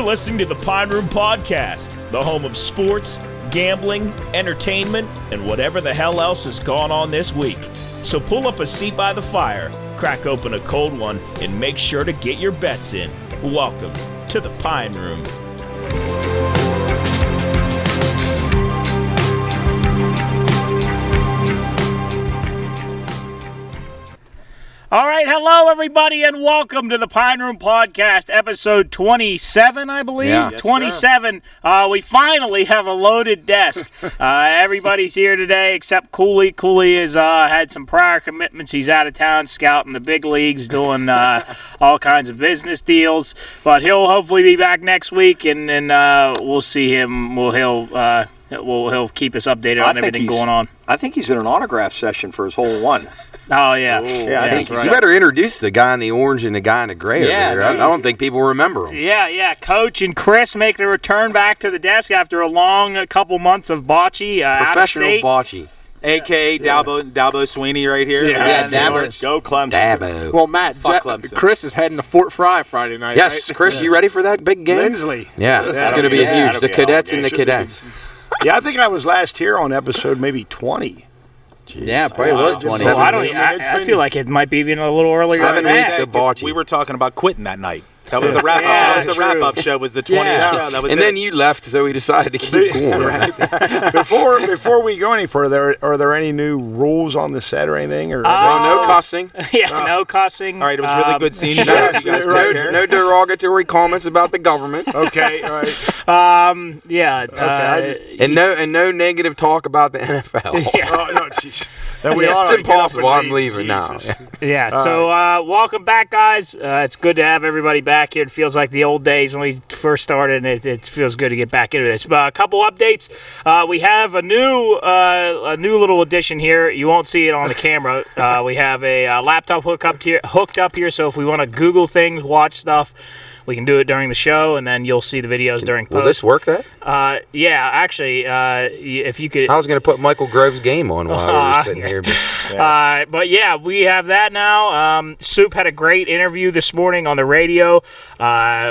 You're listening to the Pine Room Podcast, the home of sports, gambling, entertainment, and whatever the hell else has gone on this week. So pull up a seat by the fire, crack open a cold one, and make sure to get your bets in. Welcome to the Pine Room. All right, hello everybody, and welcome to the Pine Room Podcast, episode 27, I believe. Yeah. Yes, 27. We finally have a loaded desk. Everybody's here today except Cooley. Cooley has had some prior commitments. He's out of town scouting the big leagues, doing all kinds of business deals. But he'll hopefully be back next week, and we'll see him. He'll keep us updated on everything going on. I think he's in an autograph session for his whole one. Oh, yeah. Ooh, yeah, I think right. You better introduce the guy in the orange and the guy in the gray over there. I don't think people remember him. Yeah. Coach and Chris make their return back to the desk after a long couple months of bocce. Professional bocce. A.K.A. Dalbo Sweeney right here. Yeah, Dabo. Go Clemson. Dabo. Well, Matt, Clemson. Chris is heading to Fort Fry Friday night. Yes, right? Chris, you ready for that big game? Lindsley. Yeah, it's going to be huge. The cadets and the cadets. Yeah, I think I was last here on episode maybe 20. Jeez. Yeah, probably was 20. Well, I feel like it might be even a little earlier. 7 than weeks that. of bocce. We were talking about quitting that night. That was the wrap-up. Yeah, that was the wrap-up show. Was the 20th show. That was and then you left, so we decided to keep going. Right. Before we go any further, are there any new rules on the set or anything? Or No cussing. Yeah, no cussing. All right, it was really good seeing you guys. You guys take care. No derogatory comments about the government. Okay, all right. Yeah. Okay, And no negative talk about the NFL. Oh, no, jeez. It's impossible. I'm leaving now. Yeah, so welcome back, guys. It's good to have everybody back here. It feels like the old days when we first started, and it feels good to get back into this. But a couple updates. We have a new little addition here. You won't see it on the camera. We have a laptop hooked up here, so if we want to Google things, watch stuff, we can do it during the show, and then you'll see the videos during post. Will this work, that? Yeah, actually, if you could... I was going to put Michael Grove's game on while we were sitting here. But yeah, we have that now. Soup had a great interview this morning on the radio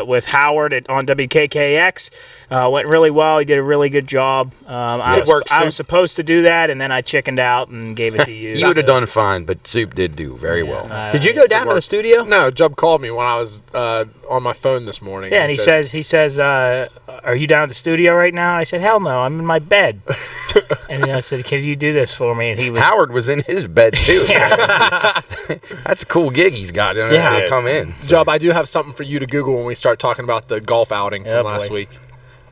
with Howard on WKKX. Went really well. He did a really good job. I was supposed to do that, and then I chickened out and gave it to you. You would have done fine, but Soup did do very well. Did you go down to the studio? No, Jub called me when I was on my phone this morning. Yeah, and he says, are you down at the studio right now? I said, hell no, I'm in my bed. And I said, can you do this for me? And Howard was in his bed, too. That's a cool gig he's got. To come in. Jub, I do have something for you to Google when we start talking about the golf outing from last week.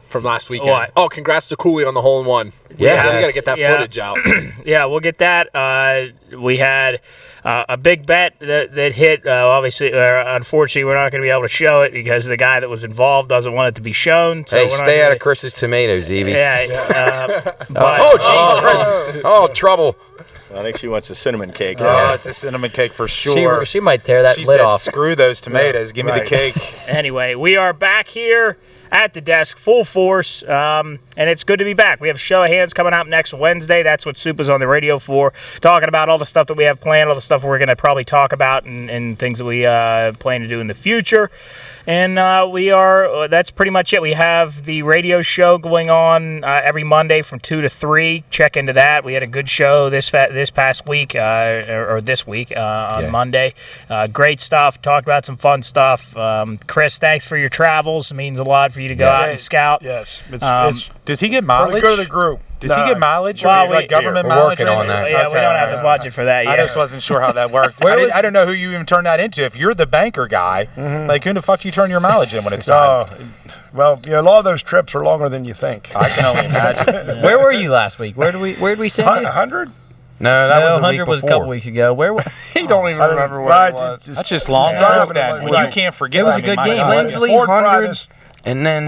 From last weekend. What? Oh, congrats to Cooley on the hole-in-one. Yeah. We got to get that footage out. Yeah, we'll get that. We had a big bet that hit. Obviously, unfortunately, we're not going to be able to show it because the guy that was involved doesn't want it to be shown. So hey, stay out of Chris's tomatoes, Evie. Yeah. Jeez, Chris. Oh, trouble. I think she wants a cinnamon cake. Yeah. Oh, it's a cinnament cake for sure. She might tear that lid off. Screw those tomatoes. Give me the cake. Anyway, we are back here at the desk, full force, and it's good to be back. We have Show of Hands coming out next Wednesday. That's what Soup is on the radio for, talking about all the stuff that we have planned, all the stuff we're going to probably talk about, and things that we plan to do in the future. And that's pretty much it. We have the radio show going on every Monday from 2 to 3. Check into that. We had a good show this past week, or this week on Monday. Great stuff. Talked about some fun stuff. Chris, thanks for your travels. It means a lot for you to go out and scout. Yes. Does he get mileage? Go to the group. Does he get mileage or Well, like government mileage? working on that. Yeah, we don't have the budget for that yet. I just wasn't sure how that worked. I don't know who you even turned that into. If you're the banker guy, like who the fuck do you turn your mileage in when it's time? Well, a lot of those trips are longer than you think. I can only imagine. Where were you last week? Where did we send you? 100? No, that was a week 100 was a before. couple weeks ago. Where was He don't even remember where it was. That's just long trips then. When you can't forget. It was a good game. Lindsley, Ford 100. Fridays. And then,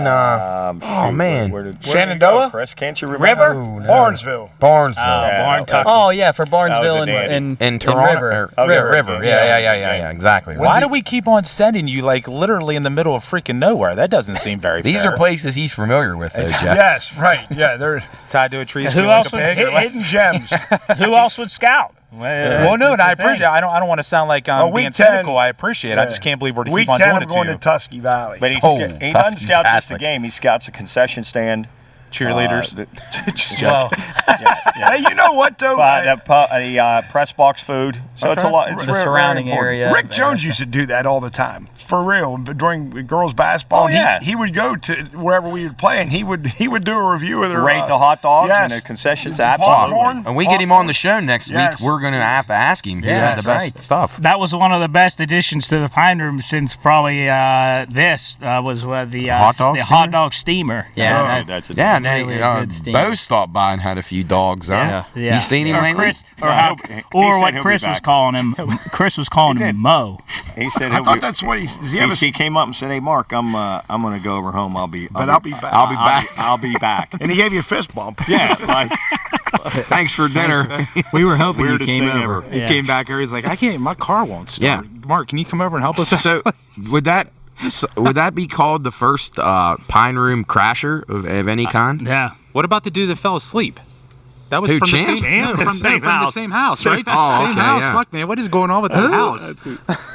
Shenandoah? Chris, can't you remember? River? Barnesville. Barnesville. Oh, yeah, for Barnesville And Toronto. River. Yeah, exactly. Why do we keep on sending you like literally in the middle of freaking nowhere? That doesn't seem very fair. These are places he's familiar with, though, Jeff. Yes, right. Yeah, Tied to a tree, Who squealing else like a would pig. Hidden gems. Who else would scout? Well, no, and I appreciate it. I don't want to sound like I'm being cynical. I appreciate it. I just can't believe we're to Week keep on 10, doing I'm it going to to you. Tusky Valley. But he Oh, doesn't that's scout just the fantastic. game. He scouts a concession stand. Cheerleaders. Just Well, joking. Hey, you know what, though? The press box food. So it's a lot. It's The very, surrounding very important. area. Rick Jones used to do that all the time. For real, during girls basketball, Oh, yeah. he would go to wherever we would play, and he would do a review of their Rate the hot dogs and yes. the concessions. Popcorn. Absolutely. And we get him on the show next Yes. week, we're going to have to ask him who Yeah, had the that's best stuff. that was one of the best additions to the Pine Room since probably this was the Hot dog the steamer? hot dog steamer. Yeah, That's a Yeah, and Really good steam. Bo stopped by and had a few dogs, huh? Yeah. You seen him or lately? Chris, or, Yeah, how, he or said what he'll Chris be was back. calling him. Chris was calling him Mo. He said I he'll thought be, that's what does he have a he came up and said, "Hey, Mark, I'm going to go over home. I'll be back. I'll be back. I'll be back." And he gave you a fist bump. Yeah, like Thanks for dinner. We were hoping you weirdest came thing over. ever. He came back here. He's like, I can't. My car won't start. Yeah. Mark, can you come over and help us? So would that be called the first Pine Room crasher of any kind? Yeah. What about the dude that fell asleep? That was Who, from Champ? the same, no, from Same the house. same house, right? Oh, same okay, house. yeah. Fuck, man, what is going on with that house?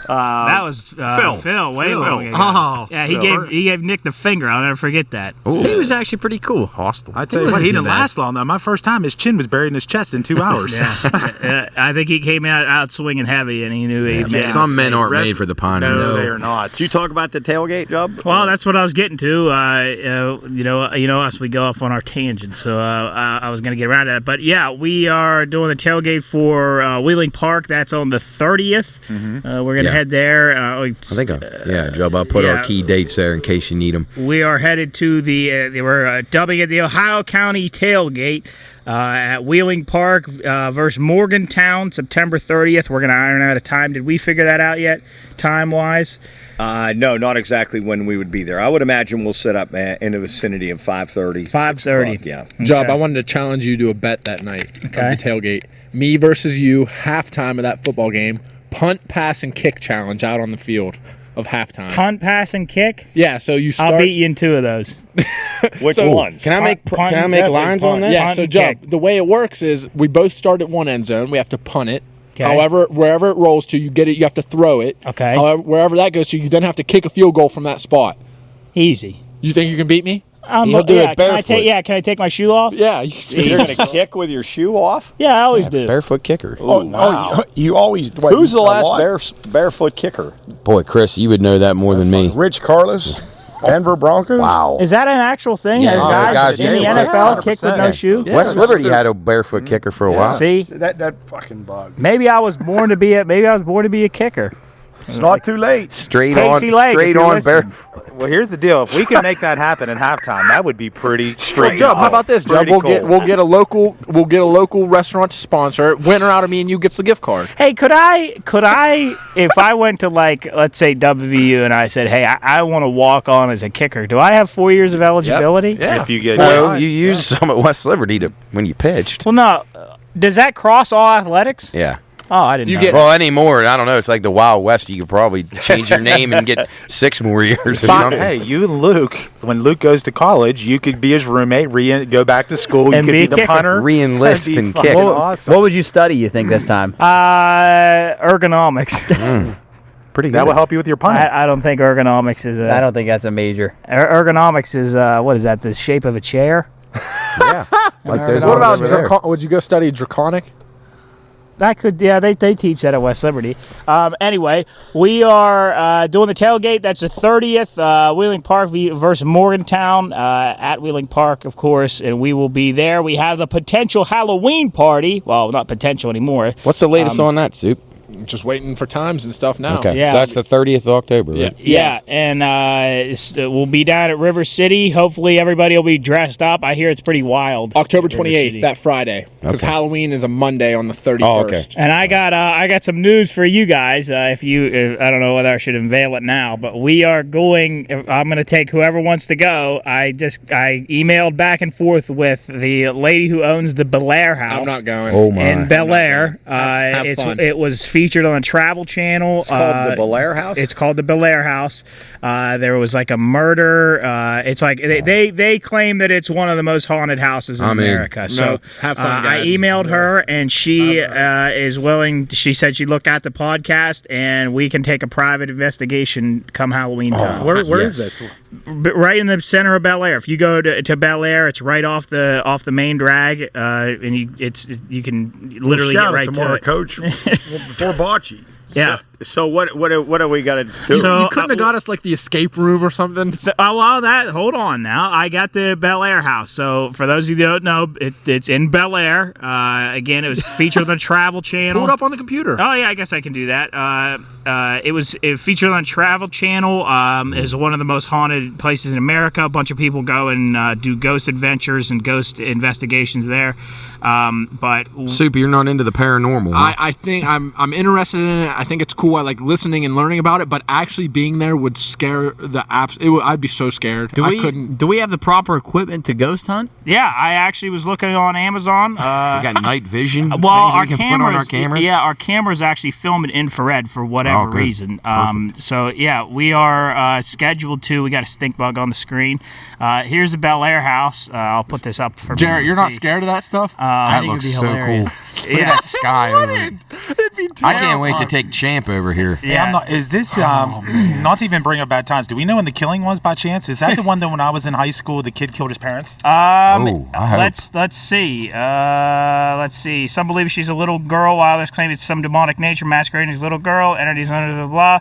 That was Phil. Way long ago. Oh, Yeah, he gave Nick the finger. I'll never forget that. He was actually pretty cool. Hostile. I tell you what, wasn't he too didn't bad. last long though. My first time, his chin was buried in his chest in 2 hours. I think he came out swinging heavy, and he knew he made Some men aren't Rest- made for the Pine No, Room. they are not. Did you talk about the tailgate job? Well, that's what I was getting to. You know us, we go off on our tangent, so I was going to get around to that. But yeah, we are doing the tailgate for Wheeling Park. That's on the 30th. We're going to Yeah. head there. I think, Job, I'll put Yeah. our key dates there in case you need them. We are headed to we're dubbing it the Ohio County Tailgate at Wheeling Park versus Morgantown, September 30th. We're going to iron out a time. Did we figure that out yet, time-wise? No, not exactly when we would be there. I would imagine we'll set up in the vicinity of 5:30. 5:30. Yeah. Job, I wanted to challenge you to a bet that night Okay. of the tailgate. Me versus you, halftime of that football game, punt, pass, and kick challenge out on the field of halftime. Punt, pass, and kick? Yeah, so you start. I'll beat you in 2 of those. Which So- ones? Can I make definitely lines on that? Yeah, Punt so and Job, kick. the way it works is we both start at one end zone. We have to punt it. Okay. However, wherever it rolls to, you get it. You have to throw it. Okay. However, wherever that goes to, you then have to kick a field goal from that spot. Easy. You think you can beat me? He'll do it barefoot. Can I take my shoe off? Yeah. You're going to kick with your shoe off? Yeah, I always do. Barefoot kicker. You always. Wait, Who's the a last lot? barefoot kicker? Boy, Chris, you would know that more than me. Rich Carlos, Denver Broncos. Wow. Is that an actual thing? Yeah, Has guys in the used to kick. NFL kick with no 100%. shoe? West Liberty had a barefoot kicker for a while. See, That fucking bug. maybe I was born to be a kicker. It's not too late. Straight Casey Lake, if straight you're on listening. barefoot. Well, here's the deal. If we can make that happen at halftime, that would be pretty straight. Job, how about this, Job? Pretty We'll get a local restaurant to sponsor it. Winner out of me and you gets the gift card. Hey, could I, if I went to let's say WVU and I said, hey, I want to walk on as a kicker, do I have 4 years of eligibility? Yeah. If you get Well, you used some at West Liberty when you pitched. Well, no. Does that cross all athletics? Yeah. Oh, I didn't You know. get- Well, anymore, I don't know. It's like the Wild West. You could probably change your name and get 6 more years or something. Hey, you and Luke, when Luke goes to college, you could be his roommate, go back to school. And you could be be a the kicker. punter. Re-enlist That'd be and fucking kick. awesome. What would you study, you think, this time? Ergonomics. Pretty good. That will help you with your punting. I don't think ergonomics is I don't think that's a major. ergonomics is what is that? The shape of a chair? Yeah. Like those What ones about over there. would you go study draconic? That could, yeah, they teach that at West Liberty. Anyway, we are doing the tailgate. That's the 30th, Wheeling Park versus Morgantown at Wheeling Park, of course, and we will be there. We have the potential Halloween party. Well, not potential anymore. What's the latest on that, Soup? Just waiting for times and stuff now. Okay, Yeah. so that's the 30th of October, right? Yeah, and we'll be down at River City. Hopefully, everybody will be dressed up. I hear it's pretty wild. October River 28th, City. that Friday, because Okay. Halloween is a Monday on the 31st. Oh, okay. And I got some news for you guys. If I don't know whether I should unveil it now, but we are going. I'm going to take whoever wants to go. I emailed back and forth with the lady who owns the Bel Air house. I'm not going. Oh, my. in Bel Air. Have fun. It was featured featured on the Travel Channel. It's called the Belair House? It's called the Belair House. There was like a murder. It's like they claim that it's one of the most haunted houses in America. So have fun, guys. I emailed her, and she is willing. She said she'd look at the podcast, and we can take a private investigation come Halloween time. Where is this? Right in the center of Bel Air. If you go to Bel Air, it's right off the main drag, and you can literally get right tomorrow, to it. Coach, before bocce. Yeah. So what do we got to do? So, You couldn't have got us like the escape room or something. So, hold on now. I got the Bel Air house. So for those of you that don't know, it's in Bel Air. Again, it was featured on the Travel Channel. Pull it up on the computer. Oh yeah, I guess I can do that. It featured on Travel Channel. Is one of the most haunted places in America. A bunch of people go and do ghost adventures and ghost investigations there. But Soupy, you're not into the paranormal. Huh? I think I'm interested in it. I think it's cool. I like listening and learning about it, but actually being there would scare the apps. I'd be so scared. Do we have the proper equipment to ghost hunt? yeah, I actually was looking on Amazon. We got night vision. Well, things our we can cameras, put on our cameras. yeah, our cameras actually film in infrared for whatever good. reason. So yeah, we are scheduled to. We got a stink bug on the screen. Here's the Bel Air house. I'll put this up for Jared, people you're to not see. scared of that stuff? That looks so cool. Look at that sky over it. It'd be I can't wait to take Champ over here. Yeah. Is this not to even bring up bad times? Do we know when the killing was by chance? Is that the one that when I was in high school, the kid killed his parents? I hope. Let's see. Let's see. Some believe she's a little girl, while others claim it's some demonic nature masquerading as a little girl. Entities under the blah.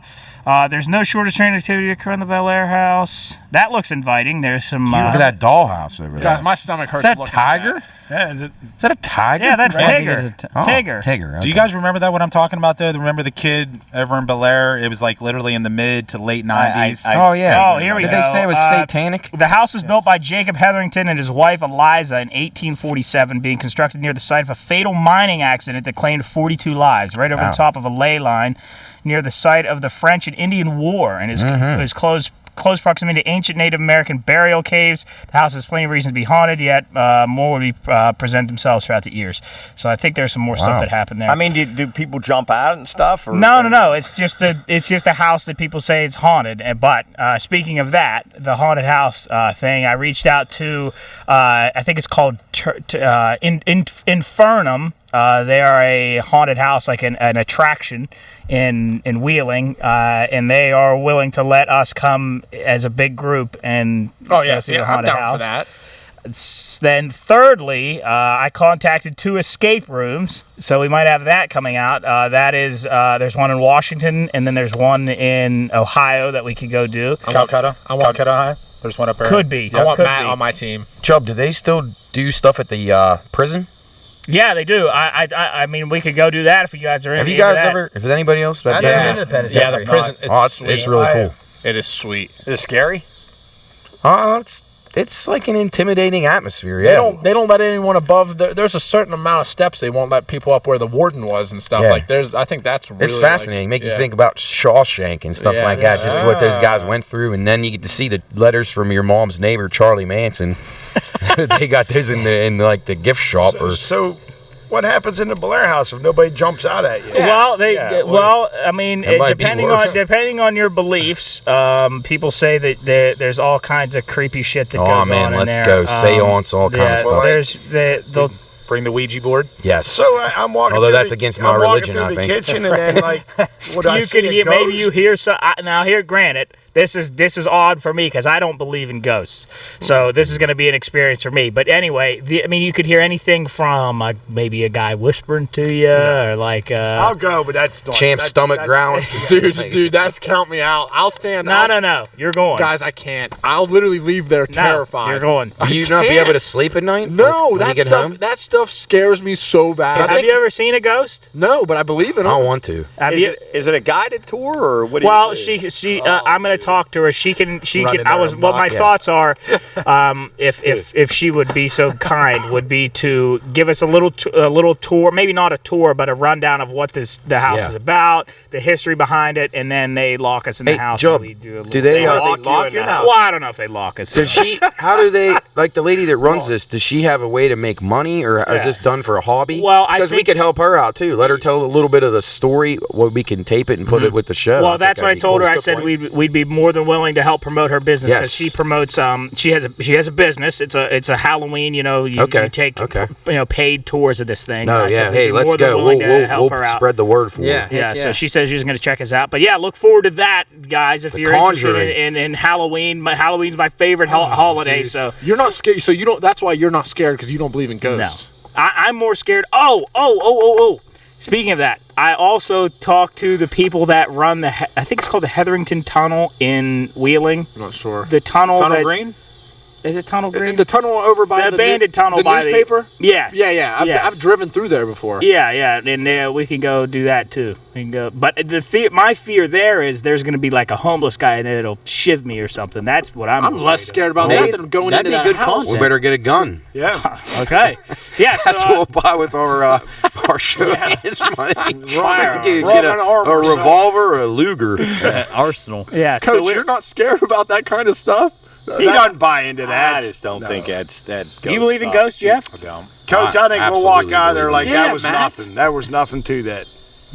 There's no shortage of train activity occurring in the Bel Air house. That looks inviting. There's some. Look at that dollhouse over there. Guys, my stomach hurts. Is that a looking at tiger? Yeah, Is that a tiger? Yeah, that's Right. Tigger. Tigger. Tigger. Do you guys remember that? What I'm talking about, though? Remember the kid over in Bel Air? It was like literally in the mid to late 90s. Oh yeah. Oh, here we Did go. they say it was satanic? The house was built by Jacob Hetherington and his wife Eliza in 1847, being constructed near the site of a fatal mining accident that claimed 42 lives, right over the top of a ley line near the site of the French and Indian War, and is close proximity to ancient Native American burial caves. The house has plenty of reason to be haunted, yet more would present themselves throughout the years. So I think there's some more stuff that happened there. I mean, do people jump out and stuff? Or, No. It's just a house that people say it's haunted. But speaking of that, the haunted house thing, I reached out to, I think it's called Infernum. They are a haunted house, like an attraction in Wheeling, and they are willing to let us come as a big group and I'm haunted down house. for that. Then thirdly, I contacted 2 escape rooms, so we might have that coming out. That is, there's one in Washington, and then there's one in Ohio that we could go do. Calcutta? Calcutta High? There's one up there. Could be. I want Could Matt be. on my team. Chubb, do they still do stuff at the prison? Yeah, they do. I mean, we could go do that if you guys are. Have you guys ever? If anybody else? I've never been to the penitentiary. Yeah, the prison. It's really cool. It is sweet. Is it scary? It's like an intimidating atmosphere. Yeah. They don't let anyone above. There's a certain amount of steps they won't let people up where the warden was and stuff. Yeah. Like I think that's really. It's fascinating. Make you think about Shawshank and stuff like that. Just what those guys went through, and then you get to see the letters from your mom's neighbor, Charlie Manson. They got those in like the gift shop. So what happens in the Belair house if nobody jumps out at you? Well, I mean, It might be worse. depending on your beliefs, people say that there's all kinds of creepy shit that goes on in there. Let's go. Seance, all kinds of stuff. They'll Bring the Ouija board? Yes. So I'm walking. Although through that's the, against my I'm walking religion, through I the think. kitchen and then like, what I you see could a hear, ghost? maybe you hear some. Now here, granted, this is odd for me because I don't believe in ghosts, so this is going to be an experience for me. But anyway, I mean, you could hear anything from maybe a guy whispering to you, or like. I'll go, but that's not. Champ's stomach growling. Dude, that's count me out. I'll stand. No, you're going. Guys, I can't. I'll literally leave there terrified. You're going. Do you not be able to sleep at night? No, when you get home? that stuff scares me so bad. Have you ever seen a ghost? No, but I believe in I them. don't want to. Is it a guided tour or what? Do Well, you do? she. I'm going to talk to her. She can. Running I there was. and What my yeah. thoughts are, if she would be so kind, would be to give us a little tour. Maybe not a tour, but a rundown of what the house is about, the history behind it, and then they lock us in the Hey, house. Joe, and we do a little do they lock you in the house? Well, I don't know if they lock us. Does she? How do they? Like the lady that runs this, does she have a way to make money, or is this done for a hobby? Well, I because we think- could help her out too. Let her tell a little bit of the story. We can tape it and put it with the show. Well, that's what I told her. I That's a said good point. we'd be more than willing to help promote her business because Yes. she promotes. She has a business. It's a Halloween. You take paid tours of this thing. No, I said yeah. we'd Hey, be let's more than go. willing to We'll help her out. spread the word for her. Yeah, so she says she's going to check us out. But yeah, look forward to that, guys. If The you're interested Conjuring. in Halloween, Halloween's my favorite holiday. Dude. So You're not scared. So you don't. That's why you're not scared because you don't believe in ghosts. I'm more scared. Oh. Speaking of that, I also talked to the people that run I think it's called the Hetherington Tunnel in Wheeling. I'm not sure. The tunnel. Tunnel Green? Is it Tunnel Green? The tunnel over by the abandoned tunnel the by newspaper. Yes. Yeah. I've driven through there before. Yeah, and we can go do that too. We can go, but my fear there is there's going to be like a homeless guy and it'll shiv me or something. That's what I'm. I'm less scared about that than going into that house. We better get a gun. Yeah. Okay. Yeah. That's what we'll buy with our show hands money. Get a revolver or a Luger. Arsenal. Yeah. Coach, you're not scared about that kind of stuff? He doesn't buy into that. I just don't think that's that. Do you believe in ghosts, Jeff? I don't. Coach, I think we'll walk Absolutely out of there like believe in it. that was Yeah, Matt. nothing. That was nothing to that.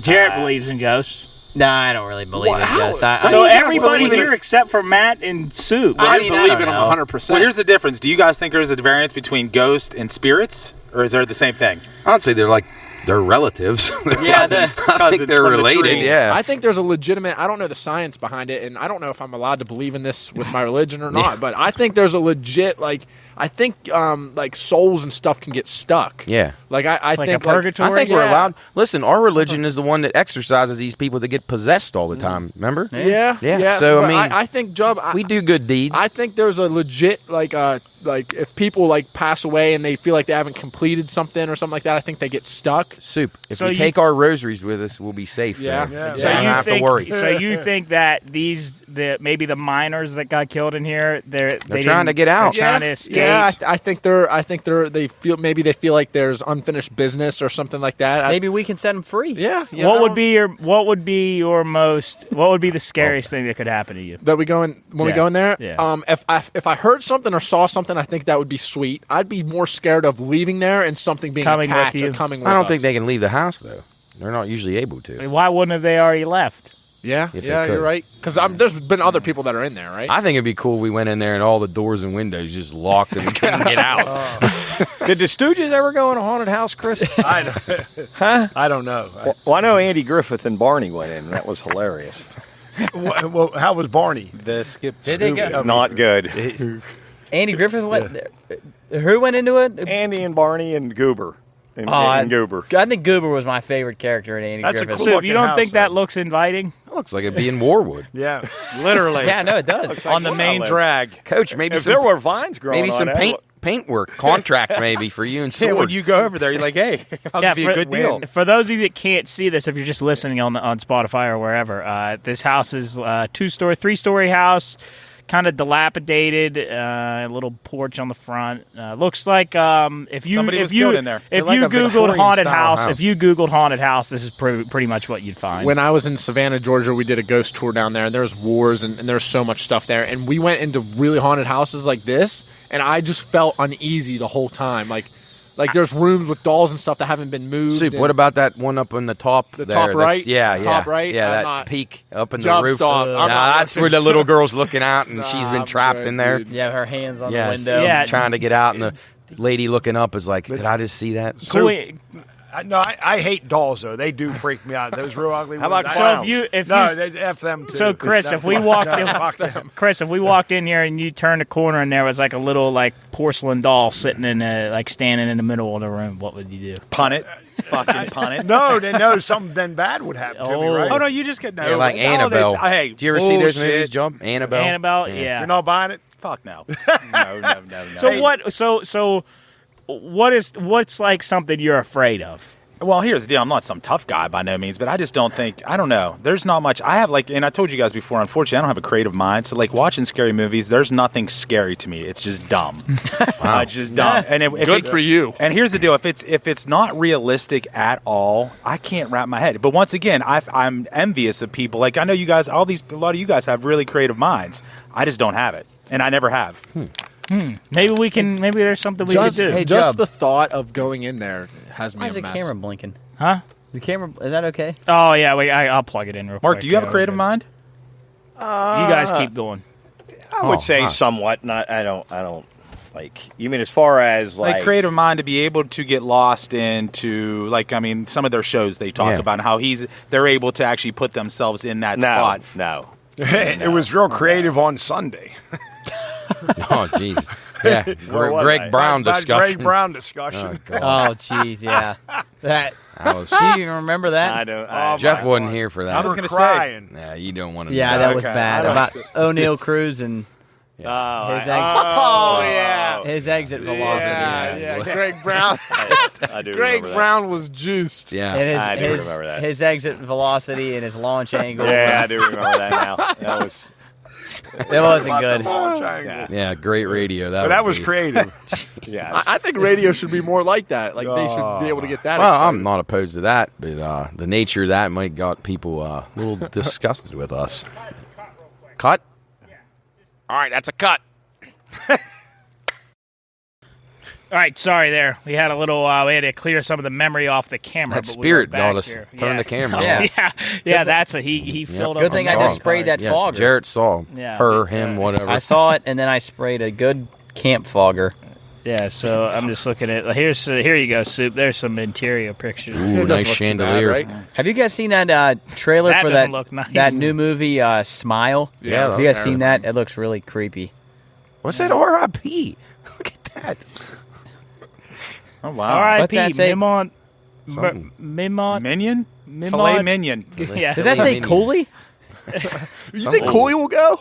Jarrett believes in ghosts. Nah, I don't really believe in ghosts. So you guys everybody believe in here except for Matt and Sue. I mean, believe I in don't them know. 100%. Well, here's the difference. Do you guys think there's a variance between ghosts and spirits, or is there the same thing? I'd say they're relatives. Yeah, I think cousins they're from the related. tree. Yeah. I think there's a legitimate. I don't know the science behind it, and I don't know if I'm allowed to believe in this with my religion or not. But I think there's a legit I think souls and stuff can get stuck. Yeah. I Like think a purgatory? I think we're Yeah. allowed. Listen, our religion is the one that exercises these people that get possessed all the time. Remember? Yeah. So, but I mean, I think Job. we do good deeds. I think there's a legit if people pass away and they feel like they haven't completed something or something like that. I think they get stuck. Soup. If So we you- take our rosaries with us, we'll be safe. Yeah. there. Yeah. We So don't you have think? to worry. So you think that maybe the miners that got killed in here, they're trying to get out. They're trying to escape. Yeah, I think they feel like there's unfinished business or something like that. Maybe we can set them free. Yeah. What would be the scariest thing that could happen to you? that we go in when we Yeah. go in there? Yeah. If I heard something or saw something, I think that would be sweet. I'd be more scared of leaving there and something being Coming with attached you. or coming with I don't us. think they can leave the house though. They're not usually able to. Why wouldn't have they already left? Yeah, If they yeah, could. you're right. Because there's been other people that are in there, right? I think it'd be cool if we went in there and all the doors and windows just locked and we couldn't get out. Did the Stooges ever go in a haunted house, Chris? I don't know. Well, I know Andy Griffith and Barney went in, and that was hilarious. Well, how was Barney? The skip. Did they go? Not good. Andy Griffith went. Who went into it? Andy and Barney and Goober. And I Goober. think Goober was my favorite character in Andy That's a Griffith. cool- So if you don't house, think that though. looks inviting? It looks like it'd be in Warwood. Yeah. Literally. Yeah, no, it does. On the main drag. Coach, maybe If some, there were vines growing maybe on some it, paint work contract maybe for you and Yeah, Sword. when you go over there, you're like, hey, I'll give you a good deal. For those of you that can't see this, if you're just listening on Spotify or wherever, this house is a 3-story house, kind of dilapidated, a little porch on the front. Looks like if you Somebody was killed in there. if Like you a googled Victorian haunted style house, house. if you googled haunted house, this is pretty much what you'd find. When I was in Savannah, Georgia, we did a ghost tour down there, and there was wars and there's so much stuff there. And we went into really haunted houses like this, and I just felt uneasy the whole time. Like there's rooms with dolls and stuff that haven't been moved. Soup, and what about that one up on the top The there? top That's- right? Yeah, The yeah. top right? Yeah, I'm that not- peak up in the Job roof. stop. I'm Nah, not that's looking. where the little girl's looking out and she's been I'm trapped good, in there. dude. Yeah, her hands on Yeah, the window. Yeah. she's trying to get out and the lady looking up is like, did I just see that? No, I hate dolls though. They do freak me out. Those real ugly. How ones. about I- clowns? So they F them too. So Chris, if we walked in, Fuck them. Chris, if we walked in here and you turned a corner and there was like a little porcelain doll sitting in standing in the middle of the room, what would you do? Punt it. Fucking punt it. No, something then bad would happen to me, right? Oh, no, you just get no. Yeah, like Annabelle. Hey, Do you ever see those bullshit. movies, Jump? Annabelle? Annabelle, yeah. You're not buying it? Fuck no. No. So what? So what's like something you're afraid of? Well, here's the deal. I'm not some tough guy by no means, but I just don't think, I don't know. There's not much. I have and I told you guys before, unfortunately, I don't have a creative mind. So watching scary movies, there's nothing scary to me. It's just dumb. It's just dumb. And Good for you. And here's the deal. If it's not realistic at all, I can't wrap my head. But once again, I'm envious of people. I know you guys, a lot of you guys have really creative minds. I just don't have it. And I never have. Maybe we can. Maybe there's something we could do. Just the thought of going in there has me Why is a the mess. camera blinking? Huh? The camera, is that okay? Oh yeah, I'll plug it in real quick. Mark, do you have a creative mind? You guys keep going. I would say somewhat. Not. I don't. Like, you mean as far as Like creative mind to be able to get lost into, like, I mean, some of their shows they talk about how they're able to actually put themselves in that spot. No. It was real creative on Sunday. Oh, jeez. Yeah, Greg Brown discussion. Greg Brown discussion. Oh, jeez, yeah. That was. Do you even remember that? I don't. Jeff wasn't here for that. I was going to say. Yeah, you don't want to. Yeah, that was bad. About O'Neal Cruz and his exit velocity. Yeah. Greg Brown. I do. Greg remember that. Brown was juiced. Yeah, and I do remember that. His exit velocity and his launch angle. Yeah, I do remember that now. That was. It wasn't good. Yeah, great radio. That was creative. Yes. I think radio should be more like that. Like they should be able to get that. Well, excited. I'm not opposed to that, but the nature of that might got people a little disgusted with us. Cut. All right, that's a cut. All right, sorry there. We had a little. We had to clear some of the memory off the camera. That but spirit we were back got us. here. Turn the camera Yeah. off. Yeah, that's what he filled up. Good thing I just sprayed that fogger. Jarrett saw her, him, whatever. I saw it, and then I sprayed a good camp fogger. Yeah, so I'm just looking at here you go, Soup. There's some interior pictures. Ooh, nice chandelier. right? Have you guys seen that trailer That for doesn't look nice. that new movie Smile? Yeah, Have you guys seen that? It looks really creepy. What's that R.I.P.? Look at that. Oh, wow. R.I.P. What's that say? Mimon. Something. Mimon. Minion? Mimon. Filet minion. Yeah. Does that say Minion. Cooley? You think Cooley will go?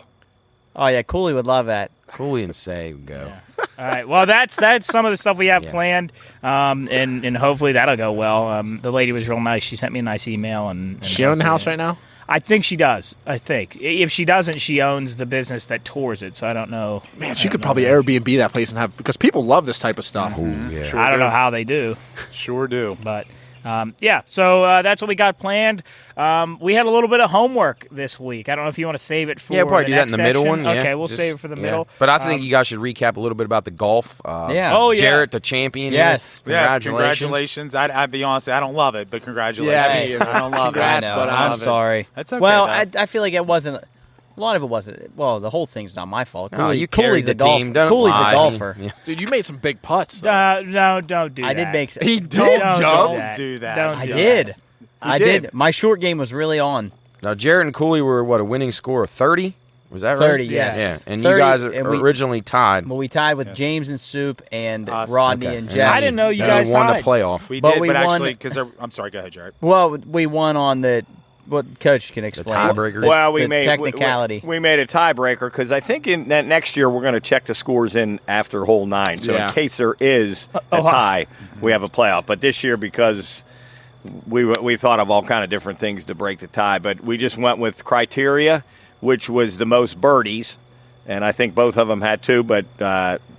Oh yeah, Cooley would love that. Cooley and Say go. All right. Well, that's some of the stuff we have planned, and hopefully that'll go well. The lady was real nice. She sent me a nice email. And Does she own the house right now? I think she does. I think if she doesn't, she owns the business that tours it. So I don't know. Man, she could probably Airbnb that place and have because people love this type of stuff. Yeah. I don't know how they do, Sure do. but yeah. So that's what we got planned. We had a little bit of homework this week. I don't know if you want to save it for Yeah, probably the do that next in the middle section. one. Yeah. Okay, we'll Just- save it for the yeah. middle. But I think you guys should recap a little bit about the golf. Yeah. Oh, yeah. Jarrett, the champion. Yes. Here. Yes, Congratulations. congratulations. I'd be honest, I don't love it, but congratulations. Yeah, Hey, I don't love it. I Congrats, know. but I I'm love it. sorry. That's okay, Well, though. I feel like it wasn't. A lot of it wasn't. Well, the whole thing's not my fault. Oh, you Cooley's carried the golfer. team. Don't Cooley's lie. the golfer. Yeah. Dude, you made some big putts. though. No, don't do that. I did make. He Don't did, do Joe. that. do that. Don't I do did. that. I did. My short game was really on. Now, Jarrett and Cooley were, a winning score of 30? Was that right? 30, yes. Yeah, and 30, you guys and we- originally tied. Well, we tied with James and Soup and Us. Rodney Okay. and And Jeff. I didn't know you and guys won tied. the playoff. We But did, we but won- actually, because I'm sorry, go ahead, Jared. Well, we won on the what Coach can explain. tiebreakers. Well, we The made technicality. We made a tiebreaker because I think in that next year we're going to check the scores in after hole 9. So Yeah. in case there is a tie, we have a playoff. But this year, because we thought of all kind of different things to break the tie, but we just went with criteria, which was the most birdies, and I think both of them had 2. But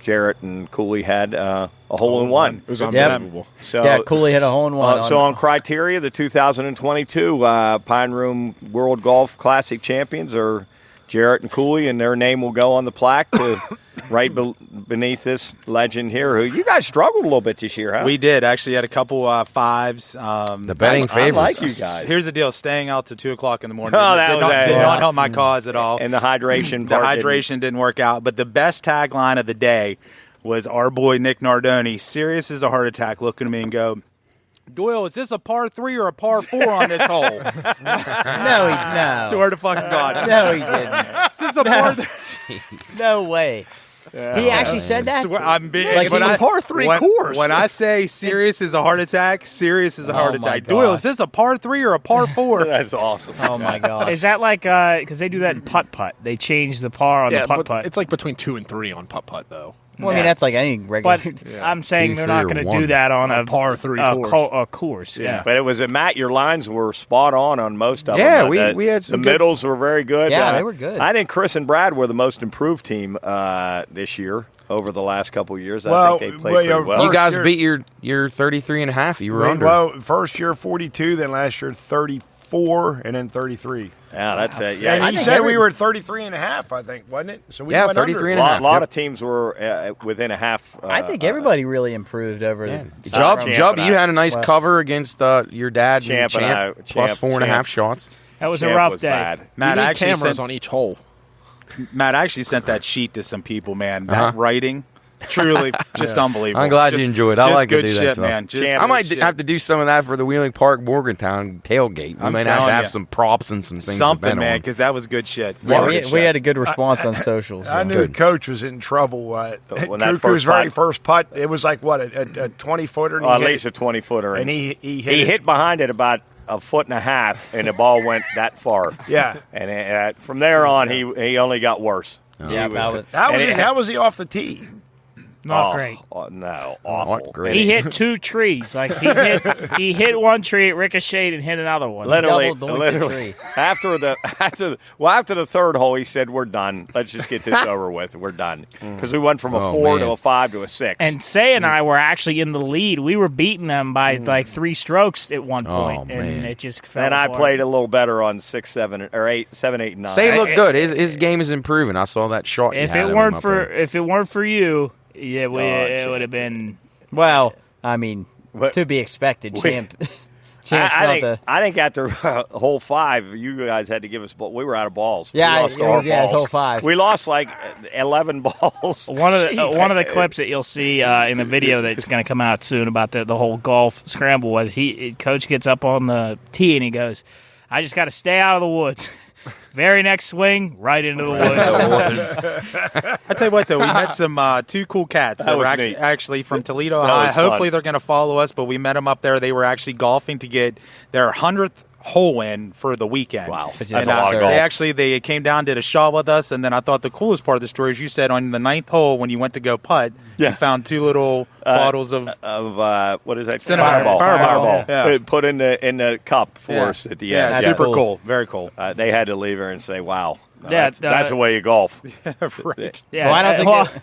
Jarrett and Cooley had a hole in one. It was unbelievable. So Yeah, Cooley hit a hole in one. so on criteria, the 2022 Pine Room World Golf Classic champions are Jarrett and Cooley, and their name will go on the plaque right beneath this legend here. Who you guys struggled a little bit this year, huh? We did actually had a couple 5s. The betting I favorites. like you guys. Here's the deal: staying out to 2:00 in the morning Oh, that did, was not, a- did yeah. not help my cause at all. and the hydration The part hydration didn't work out. But the best tagline of the day was our boy Nick Nardoni. Serious as a heart attack. Looking at me and go, Doyle, is this a par 3 or a par 4 on this hole? no. Swear to fucking God. No, he didn't. Is this a par 3? No way. He actually said that. I'm being Like, when it's a I- par 3 when- course. When I say serious is a heart attack, serious is a heart Oh, my attack. Doyle, gosh. is this a par 3 or a par 4? That's awesome. Oh my god. Is that like because they do that in putt putt? They change the par on Yeah, the putt but putt. it's like between 2 and 3 on putt putt though. Well, I mean, that's like any regular. But I'm saying 2, they're not 3, or going to 1. do that on a par 3 course. A course. Yeah. But it was Matt. Your lines were spot on most of Yeah, them. we had some the good- middles were very good. Yeah, they were good. I think Chris and Brad were the most improved team this year over the last couple of years. I Well, think they played well, pretty well. You guys year- beat your 33 and a half. You were under. Well, first year 42, then last year 34, and then 33. Yeah, that's it. Yeah, Yeah, and he said we were 33.5, I think, wasn't it? So we went 33 under. and a half. a lot of teams were within a half. I think everybody really improved over the Jub, you had a nice cover against your dad Champ and and I- plus Champ- 4.5 shots. That was Champ a rough was day. bad. Matt You need actually cameras sent on each hole. Matt actually sent that sheet to some people, man. That writing, truly, just unbelievable. I'm glad Just- you enjoyed it. I just like to good do that shit, stuff. man. Just Champ- I good might shit. have to do some of that for the Wheeling Park Morgantown tailgate. We I'm might have to telling have ya. some props and some things. Something, to bet man, on. because that was good shit. Yeah, Really good we shit. had a good response on socials. I knew Good. Coach was in trouble. When that Cuckoo's first very putt- first putt, it was like, what, a 20-footer? at least a 20-footer. And he he hit it. hit behind it about a foot and a half, and the ball went that far. Yeah. And from there on, he only got worse. Yeah, He that was- How was he off the tee? Not great. No, awful. Not great. He hit 2 trees. Like he hit one tree, it ricocheted, and hit another one. Literally, Double doink the literally. tree. After the third hole, he said, "We're done. Let's just get this over with. We're done." Because we went from a 4 to man. a 5 to a 6. And Say and I were actually in the lead. We were beating them by like 3 strokes at one point, and man. it just fell and I apart. played a little better on 6, 7, or 8, 7, 8, and 9. Say looked good. His game is improving. I saw that shot. If it weren't for you, yeah, it would have been. Well, I mean, What- to be expected. Champ's I think after hole 5, you guys had to give us. We were out of balls. Yeah, we lost it all our was- yeah, it's balls. hole 5. We lost like 11 balls. One of the clips that you'll see in the video that's going to come out soon about the whole golf scramble was Coach gets up on the tee and he goes, "I just got to stay out of the woods." Very next swing, right into the woods. I tell you what, though, we met some 2 cool cats that That were was neat. actually from Toledo That High. was fun. Hopefully, they're going to follow us, but we met them up there. They were actually golfing to get their 100th hole in for the weekend. Wow, Which is that's a lot of absurd. golf. They came down, did a shot with us, and then I thought the coolest part of the story is you said on the 9th hole when you went to go putt, you found 2 little bottles of What is that? Cinnamon. Fireball. Fireball. Yeah. Put in the cup for us at the end. yeah, super cool. Very cool. They had to leave her and say, "Wow, Yeah, that's the way you golf." Right. Yeah, Well, I don't think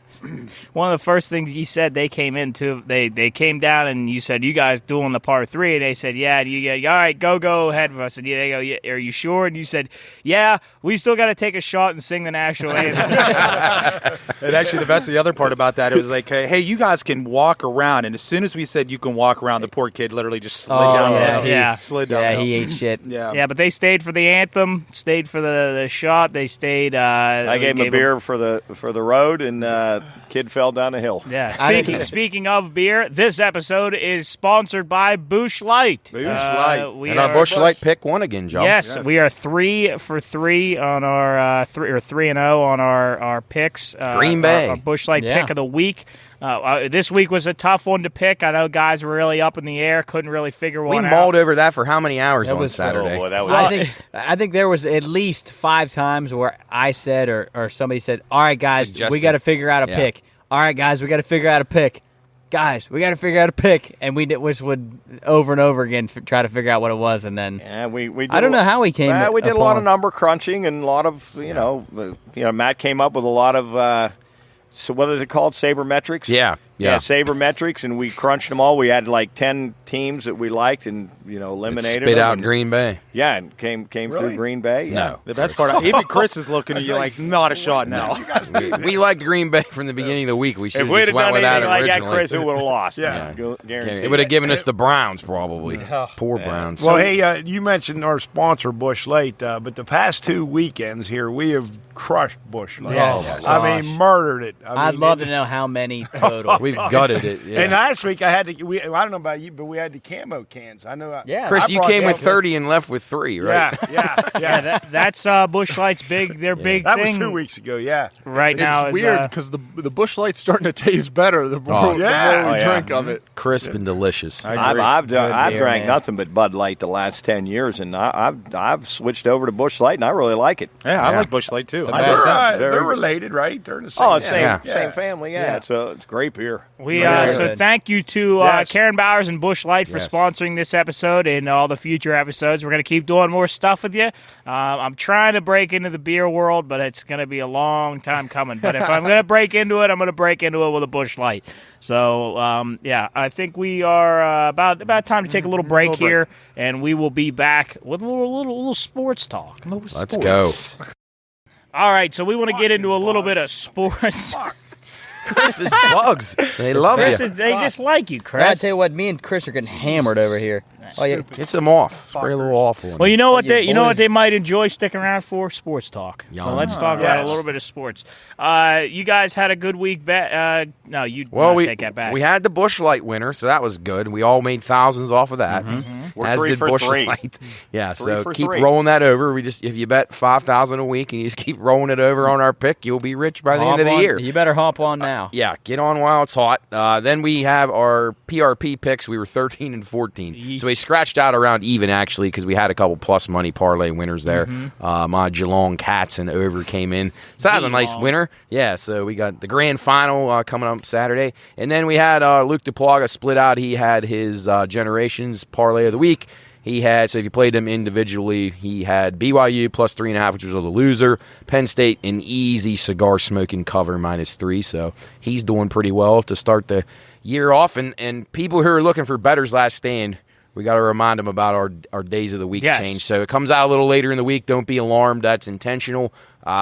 one of the first things you said they came into they came down and you said, "You guys doing the par 3?" And they said, "Yeah." And you go, "All right, go ahead of us." And they go, "Yeah, are you sure?" And you said, "Yeah, we still got to take a shot and sing the national anthem." And actually, the other part about that, it was like, hey, you guys can walk around. And as soon as we said you can walk around, the poor kid literally just slid down the hill. yeah. Slid down Yeah, the he hill. ate shit. Yeah. Yeah, but they stayed for the anthem, stayed for the shot. They stayed. I gave him a beer for the road, and kid fell down the hill. Yeah. Speaking of beer, this episode is sponsored by Busch Light. Busch Light. And our Busch Light pick won again, John. Yes, we are 3 for 3 on our 3-0 on our picks. Green Bay. our Busch Light pick of the week. This week was a tough one to pick. I know guys were really up in the air, couldn't really figure We one out. mauled over that for how many hours on was- Saturday? Oh, boy, that was I think there was at least 5 times where I said or somebody said, "All right, guys, Suggested. we got to figure out a Yeah. pick. All right, guys, we got to figure out a pick. Guys, we got to figure out a pick." And we would over and over again try to figure out what it was, and then Yeah, we did I don't know how we came. Well, we did a lot of upon- number crunching and a lot of Matt came up with a lot of so what is it called, sabermetrics? Yeah. sabermetrics, and we crunched them all. We had like 10 teams that we liked, and eliminated Spit them, out and- Green Bay. Yeah, and came through Green Bay. Yeah. No. The best part, even Chris is looking at you like, not a shot now. We liked Green Bay from the beginning of the week. We should If have we'd just have went done with that anything like that, originally. Chris, we would have lost. Yeah. Guaranteed. It would have given us the Browns, probably. Poor Browns. Well, hey, you mentioned our sponsor, Busch Light, but the past 2 weekends here, we have crushed Busch Light. Yes. I mean, murdered it. I'd love to know how many total. We've gutted it. Yeah. And last week I had I don't know about you, but we had the camo cans. I know. Yeah. Chris, I you brought came with that 30 and left with 3, right? Yeah. That's Busch Light's big. Their big That thing was 2 weeks ago. Yeah. right now. It's is, weird because the Busch Light's starting to taste better the more, the yeah. more we Oh, yeah. drink of it. Crisp and delicious. I've beer, drank man. nothing but Bud Light the last 10 years, and I've switched over to Busch Light, and I really like it. Yeah, I like Busch Light too. I do. They're Very- related, right? They're the same. Oh, it's same Yeah. same family. Yeah, it's a great beer. here. So thank you to Karen Bowers and Busch Light for sponsoring this episode and all the future episodes. We're going to keep doing more stuff with you. I'm trying to break into the beer world, but it's going to be a long time coming. But if I'm going to break into it, I'm going to break into it with a Busch Light. So, I think we are about time to take a little break here, and we will be back with a little sports talk. Let's go. All right, so we want to get into a little bit of sports. Chris is bugs. They love you. They just like you, Chris. I tell you what, me and Chris are getting hammered over here. Oh yeah, Get some off. Spray a little off on well, you know what they might enjoy sticking around for? Sports talk. Yum. So let's talk about a little bit of sports. You guys had a good week. No, you take that back. We had the Busch Light winner, so that was good. We all made thousands off of that. We're As 3 did for Busch 3. Light. Yeah, 3 so for keep 3. rolling that over. If you bet 5,000 a week and you just keep rolling it over on our pick, you'll be rich by the end of the year. You better hop on now. Yeah, get on while it's hot. Then we have our PRP picks. We were 13 and 14, so we scratched out around even actually because we had a couple plus money parlay winners there. My Geelong Cats and over came in, so that was a nice winner. Yeah, so we got the grand final coming up Saturday, and then we had Luke DePlaga split out. He had his Generations parlay of the week. He had, so if you played them individually, he had BYU plus 3.5, which was a loser. Penn State, an easy cigar smoking cover -3. So he's doing pretty well to start the year off. And people who are looking for bettor's last stand, we got to remind them about our days of the week change. So it comes out a little later in the week. Don't be alarmed. That's intentional.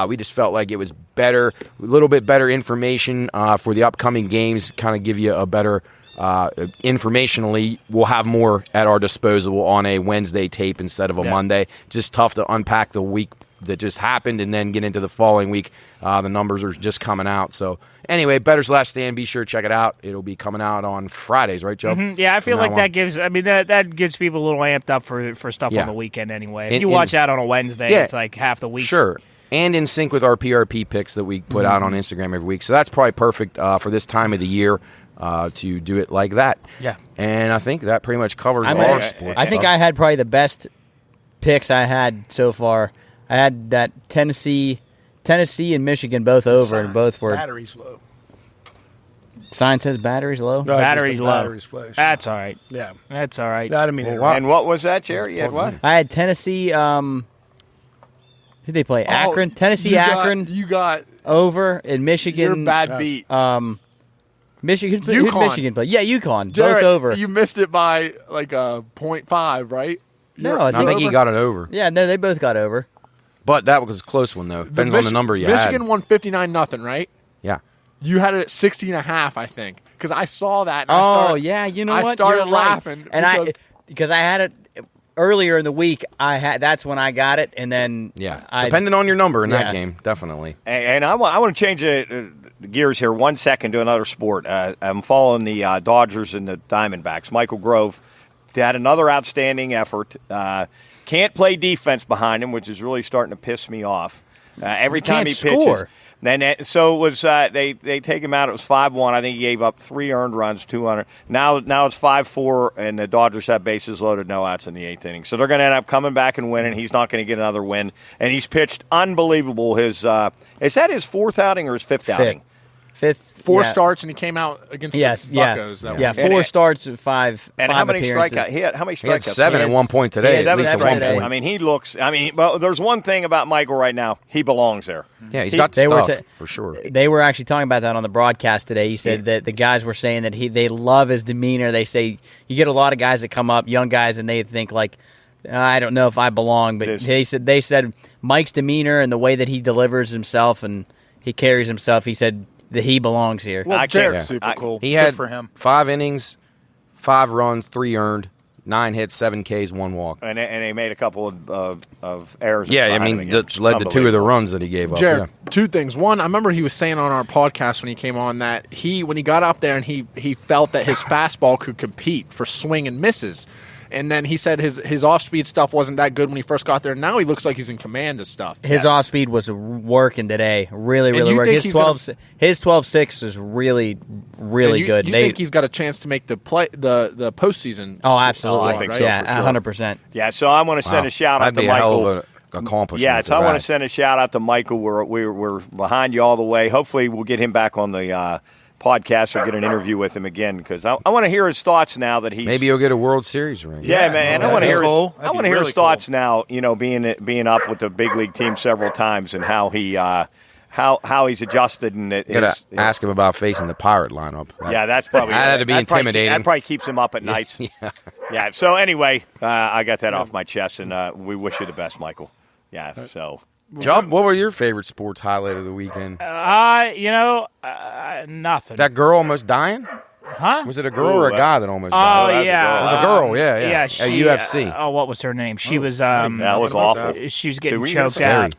We just felt like it was better, a little bit better information for the upcoming games, kind of give you a better informationally. We'll have more at our disposal on a Wednesday tape instead of a Monday. Just tough to unpack the week that just happened and then get into the following week. The numbers are just coming out. So anyway, Bettor's Last Stand, be sure to check it out. It'll be coming out on Fridays, right, Joe? Yeah, I feel like that gives people a little amped up for stuff on the weekend anyway. If you watch out on a Wednesday, it's like half the week. Sure. And in sync with our PRP picks that we put out on Instagram every week. So that's probably perfect for this time of the year to do it like that. Yeah. And I think that pretty much covers our sports. I think I had probably the best picks I had so far. I had that Tennessee and Michigan both over, and both were. Battery's low. Sign says battery's low. No, battery's low. Battery's low. That's all right. Yeah. That's all right. I mean, And what was that, Jerry? You had what? I had Tennessee. Who they play? Akron. Tennessee, Akron. You got over in Michigan. your bad beat. Michigan. UConn. Who'd Michigan play? Yeah, UConn. Jared, both over. You missed it by like a 0.5, right? No, I think he got it over. Yeah, no, they both got over. But that was a close one, though. Depends on the number you Michigan had. won 59-0, right? Yeah. You had it at 16.5, I think, because I saw that. And you know what? I started You're right. laughing, and because I had it earlier in the week. That's when I got it, and then depending on your number in that game, definitely. And I want to change gears here 1 second to another sport. I'm following the Dodgers and the Diamondbacks. Michael Grove had another outstanding effort. Can't play defense behind him, which is really starting to piss me off. Every time he pitches. Score. So it was they take him out. It was 5-1. I think he gave up 3 earned runs, 200. Now it's 5-4, and the Dodgers have bases loaded, no outs in the 8th inning. So they're going to end up coming back and winning. He's not going to get another win, and he's pitched unbelievable. Is that his 4th outing or his 5th outing? Fifth. 4 starts, and he came out against the Buccos. Yeah, 4 starts, 5 and how many appearances. strikeouts? How many strikeouts? He had 7 at one point today. At least at one today. point. I mean, he looks. Well, there's one thing about Michael right now. He belongs there. Yeah, he's got stuff for sure. They were actually talking about that on the broadcast today. He said that the guys were saying that they love his demeanor. They say you get a lot of guys that come up, young guys, and they think like, I don't know if I belong. But they said Mike's demeanor and the way that he delivers himself and he carries himself. He said that he belongs here. Well, Jared's super cool. He had Good for him. 5 innings, 5 runs, 3 earned, 9 hits, 7 Ks, 1 walk. And he made a couple of errors. Yeah, I mean, that led to 2 of the runs that he gave up. Jared, 2 things. One, I remember he was saying on our podcast when he came on that when he got up there and he felt that his fastball could compete for swing and misses. And then he said his off-speed stuff wasn't that good when he first got there. Now he looks like he's in command of stuff. His off-speed was working today. Really working. His 12.6 is really good. You think he's got a chance to make the postseason? Oh, absolutely. I think so. Yeah, for sure. 100%. Yeah, so I want to send a shout out That'd to be Michael. A hell of an accomplishment. Yeah, so I want to send a shout out to Michael. We're behind you all the way. Hopefully, we'll get him back on the podcast or get an interview with him again because I want to hear his thoughts now that he's Maybe he'll get a World Series ring. Yeah, man. I want to hear. cool. I want to hear his thoughts now. You know, being up with the big league team several times and how he how he's adjusted and You gotta ask him about facing the Pirate lineup. Yeah, that's probably that had to be intimidating. That probably keeps him up at nights. Yeah. So anyway, I got that off my chest, and we wish you the best, Michael. Yeah. So. Job, what were your favorite sports highlight of the weekend? Nothing. That girl almost dying? Huh? Was it a girl or a guy that almost Oh, died? yeah. It was a girl, yeah. Yeah, At UFC. what was her name? She was. That was awful. She was getting Dude, choked out.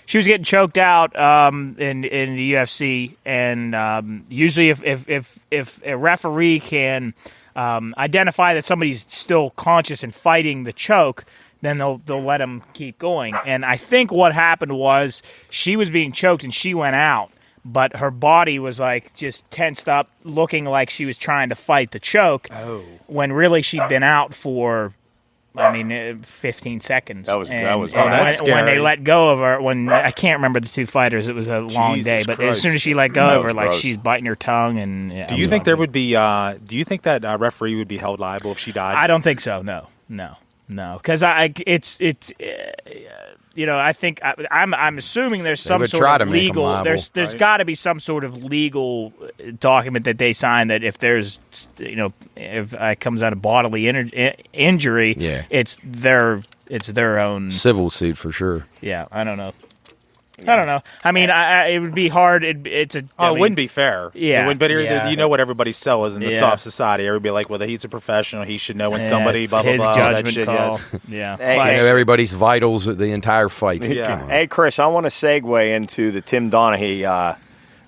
She was getting choked out in the UFC, and usually if a referee can identify that somebody's still conscious and fighting the choke, then they'll let him keep going. And I think what happened was she was being choked and she went out, but her body was like just tensed up, looking like she was trying to fight the choke. Oh. When really she'd been out for 15 seconds. That was that's when they let go of her. When I can't remember the two fighters, it was a long day. But as soon as she let go of her, like she's biting her tongue. And do you think there would be? Do you think that referee would be held liable if she died? I don't think so. No, because I think I'm assuming there's some sort of legal. There's got to be some sort of legal document that they sign that if there's if it comes out of bodily injury, it's their own civil suit for sure. Yeah, I don't know. I mean, it would be hard. It wouldn't be fair. Yeah, but you know what everybody's cell is in the soft society. Everybody like, well, he's a professional. He should know when somebody blah blah blah. Judgment that shit. Call. Yes. Yeah. Hey, everybody's vitals the entire fight. Yeah. Hey, Chris, I want to segue into the Tim Donaghy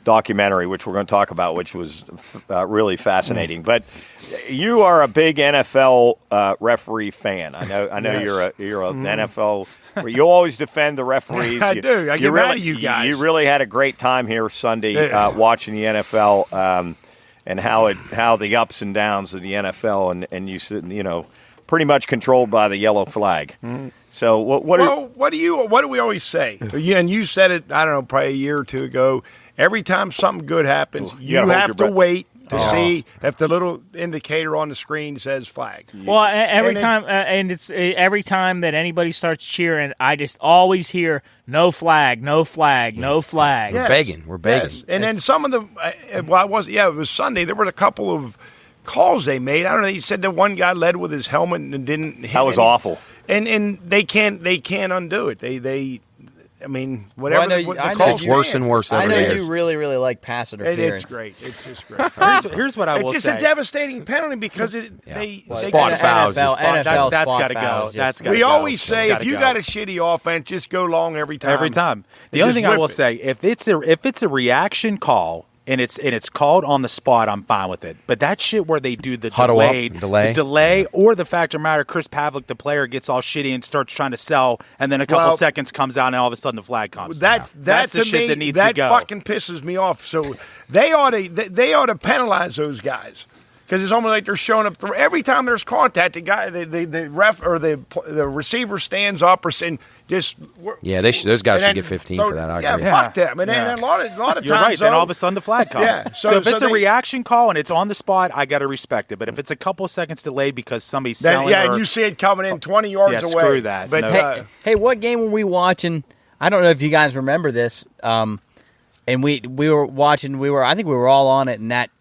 documentary, which we're going to talk about, which was really fascinating. But you are a big NFL referee fan. I know Yes. you're an NFL. You always defend the referees. I do. I get mad at you guys. You really had a great time here Sunday watching the NFL and how the ups and downs of the NFL and you pretty much controlled by the yellow flag. Mm-hmm. So what do we always say? And you said it. I don't know, probably a year or two ago. Every time something good happens, you have to wait to see if the little indicator on the screen says flag. Well, every time that anybody starts cheering, I just always hear no flag, no flag, no flag. Yes. We're begging. Yes. And then some of them, it was Sunday. There were a couple of calls they made. I don't know. He said that one guy led with his helmet and didn't hit. That was awful. And they can't undo it. I mean, whatever. The call's worse and worse every day. I know you really, really like pass interference. It's great. It's just great. Here's what I will say. It's just a devastating penalty because they spot fouls. That's got to go. That's got to go. We always say if you got a shitty offense, just go long every time. Every time. The only thing I will say, if it's a reaction call and it's called on the spot, I'm fine with it. But that shit where they do the delay, or the fact of the matter, Chris Pavlik, the player, gets all shitty and starts trying to sell, and then a couple seconds comes out, and all of a sudden the flag comes. That's the shit that needs to go. That fucking pisses me off. So they ought to penalize those guys. Because it's almost like they're showing up every time there's contact. The guy, the ref or the receiver stands up or saying just. Yeah, those guys should get 15 for that. I agree. Fuck them. And then a lot of times, you're right. Then all of a sudden the flag comes. Yeah. So if it's a reaction call and it's on the spot, I got to respect it. But if it's a couple of seconds delayed because somebody's selling, and you see it coming in 20 yards away. Screw that. But hey, what game were we watching? I don't know if you guys remember this. And we were watching. I think we were all on it, and that.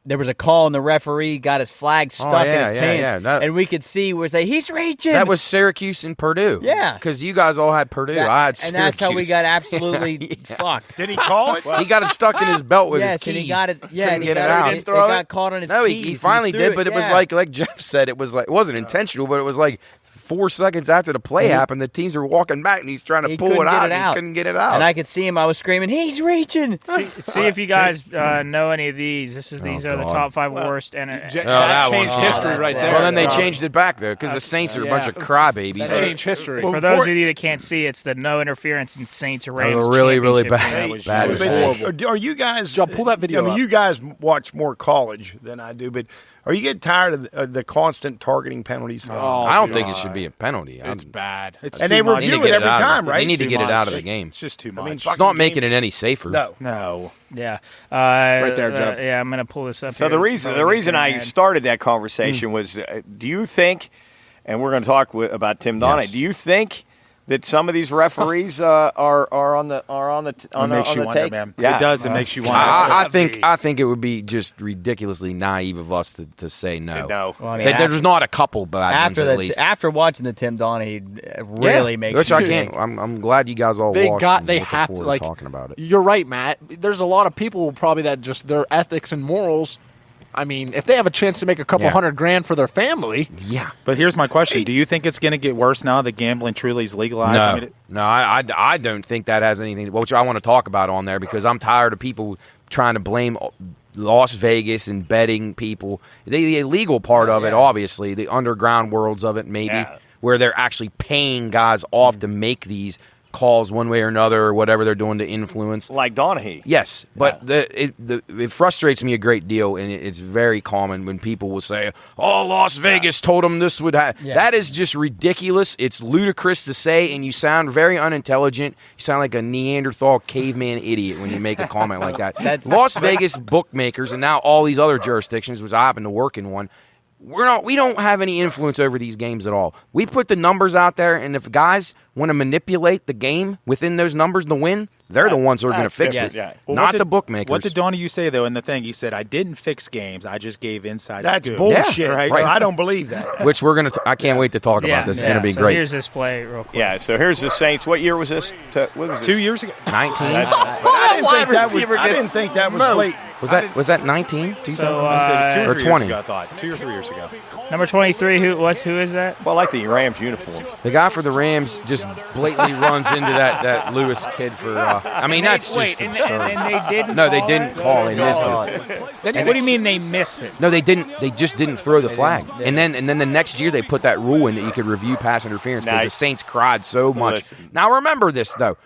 There was a call, and the referee got his flag stuck in his pants, and we could see we say he's reaching. That was Syracuse and Purdue. Yeah, because you guys all had Purdue. I had Syracuse. And that's how we got absolutely fucked. Did he call it? He got it stuck in his belt with his keys. And he got it. Yeah, and he got caught on his keys. No, he finally did, but it was like Jeff said. It wasn't intentional, but it was like 4 seconds after the play happened, the teams were walking back, and he's trying to pull it out, and he couldn't get it out. And I could see him. I was screaming, "He's reaching!" See if you guys know any of these. These are the top 5 worst. And that changed history right there. Well, then they changed it back though, because the Saints are a bunch of crybabies. That changed history. For those of you that can't see, it's the no interference in Saints Rams. Really, really bad. That was horrible. Are you guys? John, pull that video up. You guys watch more college than I do, but Are you getting tired of the constant targeting penalties? I don't think it should be a penalty. It's bad. It's and too they much. review it every time, right? They need to get it out of the It's game. It's just too much. I mean, It's not making it any safer. No. Yeah. Right there, Joe. Yeah, I'm going to pull this up. So here. the reason I started that conversation was, do you think, and we're going to talk about Tim Donaghy, Yes. do you think that some of these referees are on the It makes you wonder, take? man. Yeah. It does. It makes you wonder. I think it would be just ridiculously naive of us to say no. No. Well, I mean, There's not a couple bad ones at least. after watching the Tim Donaghy, it really makes Which me I think. can't. I'm glad you guys all They watched. got. and They looking have to forward like. talking about it. You're right, Matt. There's a lot of people probably that just their ethics and morals. I mean, if they have a chance to make a couple $100,000 for their family, Yeah. But here's my question: do you think it's going to get worse now that gambling truly is legalized? No, I don't think that has anything. Which I want to talk about on there because I'm tired of people trying to blame Las Vegas and betting people. The illegal part of it, obviously, the underground worlds of it, maybe where they're actually paying guys off to make these calls one way or another, or whatever they're doing to influence. Like Donaghy. Yes, but it frustrates me a great deal, and it's very common when people will say, "Oh, Las Vegas told them this would happen." Yeah. That is just ridiculous. It's ludicrous to say, and you sound very unintelligent. You sound like a Neanderthal caveman idiot when you make a comment like that. Las Vegas bookmakers, and now all these other jurisdictions, which I happen to work in one, we don't have any influence over these games at all. We put the numbers out there, and if guys want to manipulate the game within those numbers to win, they're the ones who are going to fix it, Well, not the bookmakers. What did Donaghy say, though, in the thing? He said, I didn't fix games. I just gave inside That's scoop. bullshit. right? I don't believe that. Which we're going to. I can't wait to talk about this. It's going to be so great. Here's this play real quick. Yeah, so here's the Saints. What year was this? What was this? 2 years ago. 19 I didn't think that was late. was that 19? It was 2 Or or 3 20. years ago, I thought. 2 or 3 years ago. Number 23. Who is that? Well, I like the Rams uniforms. The guy for the Rams just blatantly runs into that Lewis kid for. I mean, that's just and absurd. they didn't. No, they call didn't it? call. They missed it. What do you mean they missed it? No, they didn't. They just didn't throw the flag. And then the next year they put that rule in that you could review pass interference because the Nice. Saints cried so much. Listen. Now remember this though.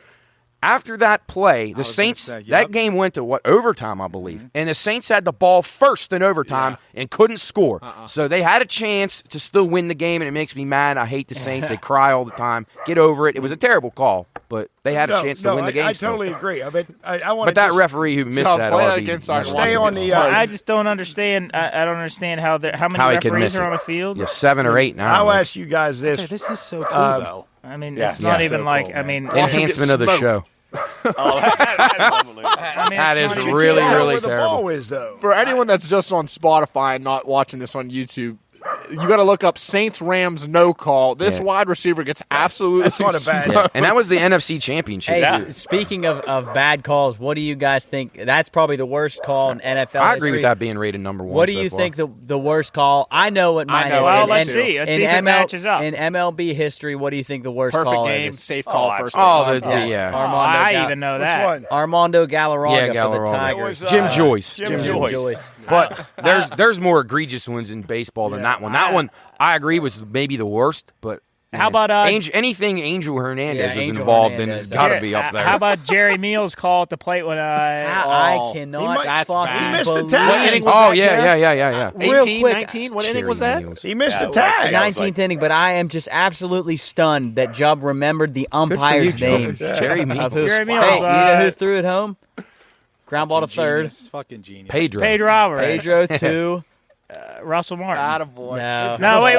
After that play, the was gonna Saints say, that game went to overtime, I believe, and the Saints had the ball first in overtime and couldn't score. So they had a chance to still win the game, and it makes me mad. I hate the Saints; they cry all the time. Get over it. It was a terrible call, but they had a chance to win the game. I still. totally agree. I mean, I want But that referee who missed that, play ought that to be against our never Stay watched on it. the. I just don't understand. I don't understand how many How he could referees miss are it. on the field. Yeah, 7 or 8 now. I'll ask you guys this. Hey, this is so cool, though. I mean, Yeah. it's not Yeah. even So like. cool, I mean, Enhancement of the smoked. show. I mean, That it's is not even- really, Tell really where the terrible. ball is, though. for anyone that's just on Spotify and not watching this on YouTube, you got to look up Saints Rams no call. This Yeah. wide receiver gets absolutely That's not a bad. Yeah. And that was the NFC Championship. Hey, speaking of bad calls, what do you guys think? That's probably the worst call in NFL I agree history. with that being rated number 1. What do so you far. think the worst call? I know what mine know is. what it Well, is, let's too. see. Let's in see if it ML matches up. In MLB history, what do you think the worst perfect call game, is? safe call, first. Oh, base. yeah. Armando I Gal- even know Which that. one? Armando Galarraga Yeah, for the Galarraga. Tigers. Jim Joyce. Jim Joyce. But there's more egregious ones in baseball than that one. That one, I agree, was maybe the worst. But How about anything Angel Hernandez Yeah, was Angel involved Hernandez. in has got to be up there. How about Jerry Meals' call at the plate when I cannot that's fucking bad. He missed a believe tag. What inning was Oh that, yeah, Jeff? yeah. Real 18, quick, 19? What inning was Cherry that? Meals. He missed a the tag. 19th inning, but I am just absolutely stunned that Jubb remembered the umpire's Joe. name. Cherry Meals. Of who, Jerry Meals, hey, you know who threw it home? Ground ball to third. Genius. Fucking genius. Pedro. Pedro Alvarez, Pedro to Russell Martin. Attaboy. no. No, wait,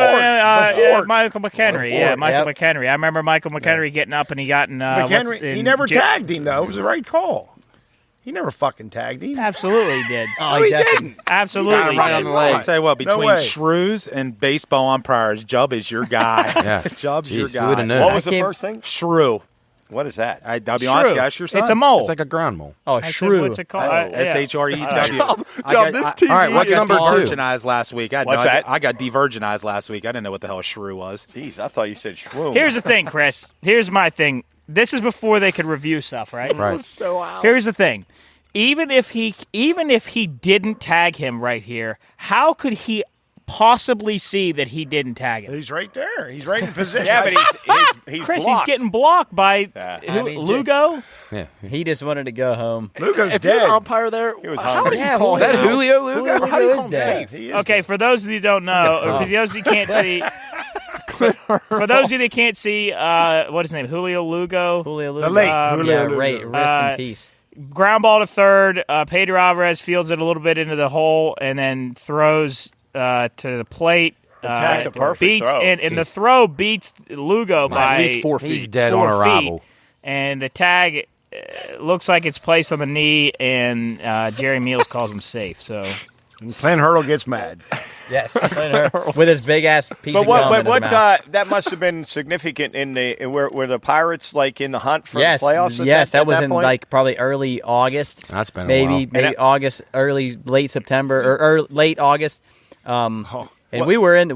Before. Michael McHenry. Yeah, Michael Yep. McHenry. I remember Michael McHenry getting up and he got in. McHenry, he never tagged him, though. It was the right call. He never fucking tagged him. Absolutely did. Oh, he he definitely. didn't. Absolutely. right on the leg. I'll tell you what, No between way. shrews and baseball umpires, Jubb is your guy. Yeah. Jubb's your Jeez, who would guy. have known? What was the can't- first thing? Shrew. What is that? I'll be honest, Shrew. guys, your son. It's a mole. It's like a ground mole. Oh, I said, shrew. what's it called? S-H-R-E-W. Job, this TV All right, what's is number hard. 2? Virginized last week. What's that? I got de-virginized last week. I didn't know what the hell a shrew was. Jeez, I thought you said shroom. Here's the thing, Chris. Here's my thing. This is before they could review stuff, right? Right. So out. Here's the thing. Even if he didn't tag him right here, how could he possibly see that he didn't tag him? He's right there. He's right in the position. Yeah, but he's Chris, blocked. he's getting blocked by Lugo. Yeah. He just wanted to go home. Lugo's If dead. you're an umpire there, He was how hungry. do you Yeah, call Is that him out? Julio Lugo? How do you is call him dead. safe? He is Okay, for those of you who don't know, or for those of you who can't see, for those of you that can't see, what is his name? Julio Lugo. Julio The Lugo. late Julio Yeah, Lugo. rest in peace. Ground ball to third. Pedro Alvarez fields it a little bit into the hole and then throws to the plate. That's a perfect beats throw. And the throw beats Lugo by At least 4 feet. He's dead 4 on arrival. feet. And the tag looks like it's placed on the knee, and Jerry Meals calls him safe. So And Clint Hurdle gets mad. Yes, with his big ass piece of gum in his mouth. That must have been significant in the where the Pirates like in the hunt for Yes, the playoffs. that was in point? like probably early August. That's been a maybe while. August, late September or late August. And we were in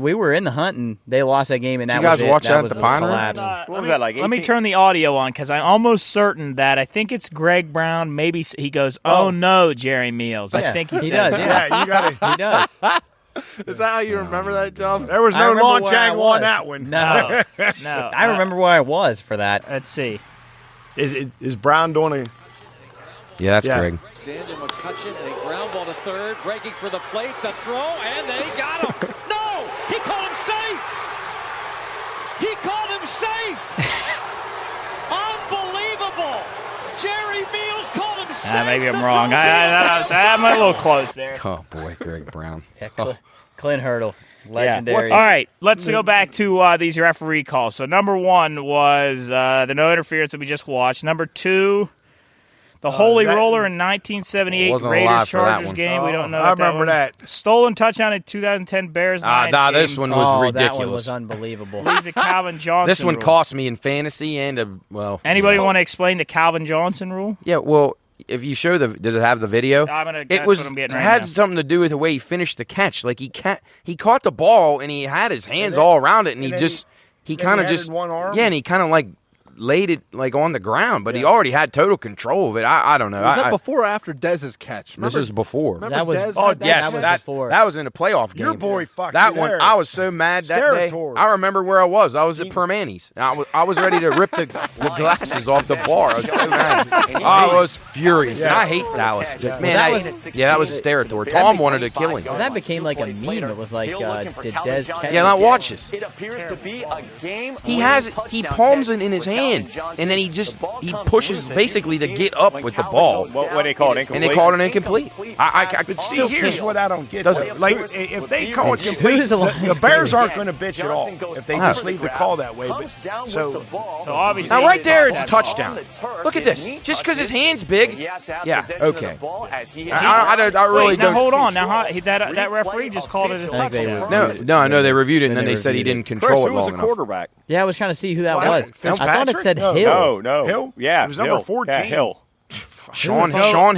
the hunt, and they lost that game. And Did that you guys was it. watch that at was the the Pine Room? collapse. What was that like? let me 18? turn the audio on because I'm almost certain that I think it's Greg Brown. Maybe he goes, "Oh no, Jerry Meals." I Yeah, think he said does. that. Yeah, you got to. He does. Is that how you remember that, John? There was I no remember launch where I angle was. on that one. No, no. I remember where I was for that. Let's see. Is Brown doing a? Yeah, that's Yeah. Greg. Stanton McCutcheon and a ground ball to third, breaking for the plate, the throw, and they got him. No, he called him safe. He called him safe. Unbelievable. Jerry Meals called him safe. Maybe I'm The wrong. throw I'm a little close there. Oh boy, Greg Brown. Yeah, Clint Hurdle, legendary. All right, let's go back to these referee calls. So number one was the no interference that we just watched. Number two, the holy roller in 1978 Wasn't Raiders alive for that Chargers one. game. We don't know. I what remember one. that. Stolen touchdown in 2010 Bears. Lions game. This one was Oh, ridiculous. that one was unbelievable. Leads the Calvin Johnson. This one rule. cost me in fantasy and Anybody want to explain the Calvin Johnson rule? Yeah, well, if you show does it have the video? That's It was what I'm getting it right had now. something to do with the way he finished the catch. Like he caught the ball and he had his hands all around it, and he then just he then kind he of added just one arm? yeah, and he kind of like laid it like on the ground, but he already had total control of it. I don't know. Was that before or after Dez's catch? This is before. Remember That was- Dez oh, had that Yes, catch? that was before. that was in a playoff game. Your boy fucked that you one. there. I was so mad that day. Steratore. I remember where I was. I was at Permanis. I was ready to rip the glasses off the bar. I was so mad. I was furious. And I hate Dallas. But, man, that that was Steratore. Tom wanted to kill him. Well, that became like a meme. It was like, did Dez catch Yeah, now watch this. It appears to be a game. He palms it in his hand, and then he pushes basically to get up with the ball. What they call it? And they called it incomplete. I But see, still here's can't. what I don't get. Doesn't- though. Like, if they call it complete, Who's the the Bears Lions? aren't going to bitch at all if they just leave the call that way. But, so So obviously, Now right there, it's a touchdown. Look at this. Just because his hand's big. Yeah, okay. I really wait, now don't. hold on. Now that referee just called it a I think they touchdown. No, I know they reviewed it, and then They they said he reviewed didn't Chris, control who it was long the enough. quarterback? Yeah, I was trying to see who that What? was. I thought it said Fitzpatrick? Hill. No. Hill? Yeah, It was number Hill. 14. Yeah, Hill. Sean Hill. Sean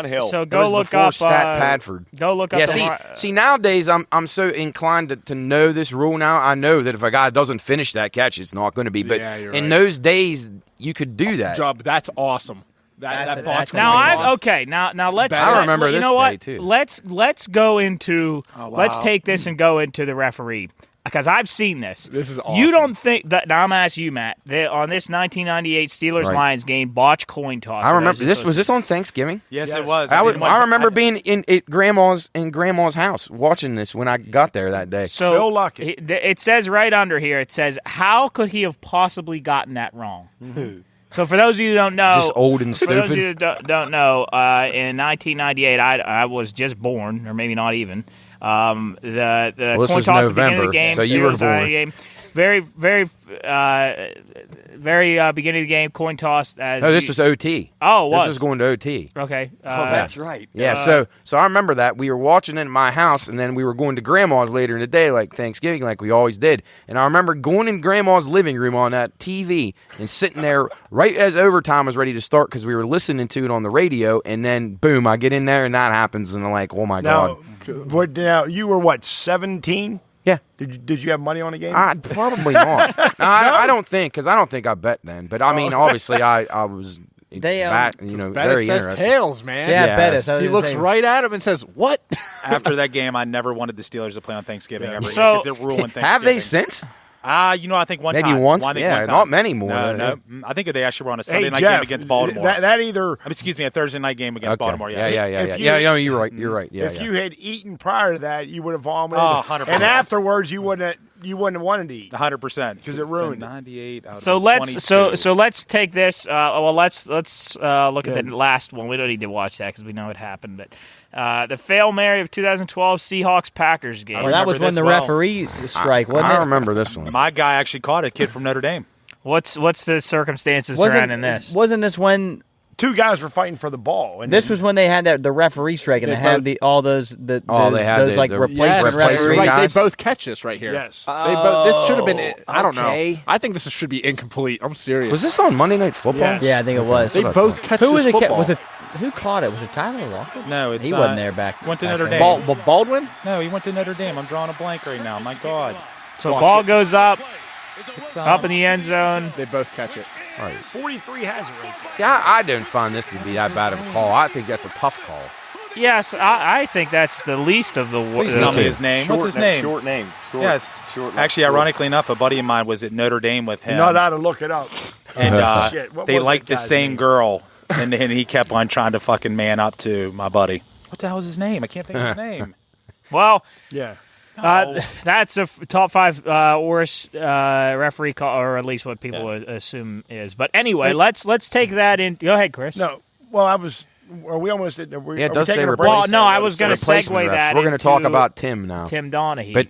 Hill. So It go was look before up. Stat Padford. Go look up. Yeah, the see, nowadays I'm so inclined to know this rule now. I know that if a guy doesn't finish that catch, it's not going to be. But Yeah, you're in right. those days, you could do that. Job. That's awesome. That Boston Now was I'm awesome. okay. Now let's. I remember you this know what? day, too. Let's go into. wow. Let's take this and go into the referee because I've seen this. This is You awesome. don't think that? Now I'm gonna ask you, Matt. On this 1998 Steelers Right. Lions game, botch coin toss. I for remember those this. who Was this on Thanksgiving? Yes, it was. I remember being at Grandma's house watching this when I got there that day. So Phil Luckett. it says right under here. It says, "How could he have possibly gotten that wrong?" So for those of you who don't know, Just old and for those of stupid. you who don't know, in 1998, I was just born, or maybe not even. The Well, this coin was toss at the beginning of November, the game, so you were Steelers Lions born. game. Very beginning of the game, coin toss. No, this was OT. Oh, it was. This was going to OT. Okay. That's right. Yeah, so I remember that. We were watching it in my house, and then we were going to Grandma's later in the day, like Thanksgiving, like we always did. And I remember going in Grandma's living room on that TV and sitting there right as overtime was ready to start because we were listening to it on the radio, and then, boom, I get in there, and that happens, and I'm like, oh, my now, God. now you were what, 17? Yeah. Did you have money on the game? Probably not. No, I don't think, because I don't think I bet then. But, I mean, obviously, I was They, Bettis very says interesting. tails, man. Yeah, Bettis. He looks right at him and says, "What?" After that game, I never wanted the Steelers to play on Thanksgiving ever So- because it ruined Thanksgiving. Have they since? I think one time. Maybe once? I think Yeah, one time. not many more. No. I think they actually were on a Sunday night Jeff, game against Baltimore. A Thursday night game against Baltimore. Yeah. If you- Yeah, you're right. You're right. Yeah, if you had eaten prior to that, you would have vomited. Oh, 100%. And afterwards, you wouldn't have wanted to eat. 100% because it ruined it. 98 out So of let's 22. let's take this. Let's look at the last one. We don't need to watch that because we know it happened. But the Fail Mary of 2012 Seahawks-Packers game. Well, that was when the referee strike, wasn't it? I remember this one. My guy actually caught a kid from Notre Dame. What's the circumstances surrounding this? Wasn't this when two guys were fighting for the ball? And this was when they had the referee strike and they had those replacement replacement referees? Right, they both catch this right here. Yes. This should have been. I don't know. okay. I think this should be incomplete. I'm serious. Was this on Monday Night Football? Yeah, I think it was. They both catch Who was this it? football. Was it who caught it? Was it Tyler Lockett? No, it's He wasn't there back. Went to back Notre then. Dame. Baldwin? No, he went to Notre Dame. I'm drawing a blank right now. My God. So ball goes up It's, in the end zone. They both catch it. 43 has it right there. See, I don't find this to be that bad of a call. I think that's a tough call. Yes, I think that's the least of the. Please tell me his name. What's his name? Short name. Yes. Actually, ironically enough, a buddy of mine was at Notre Dame with him. You're not allowed to look it up. And Shit, what they was liked that the guy's same name? girl, and he kept on trying to fucking man up to my buddy. What the hell is his name? I can't think of his name. Well, Yeah. that's a top 5 worst referee call, or at least what people assume is. But anyway, let's take that in. Go ahead, Chris. No. Well, I was. Are we almost at? Are we, Yeah, it are does we say taking a break? replacement. Well, no, I was going to Replacement segue refs. that. We're going to talk into about Tim now. Tim Donaghy. But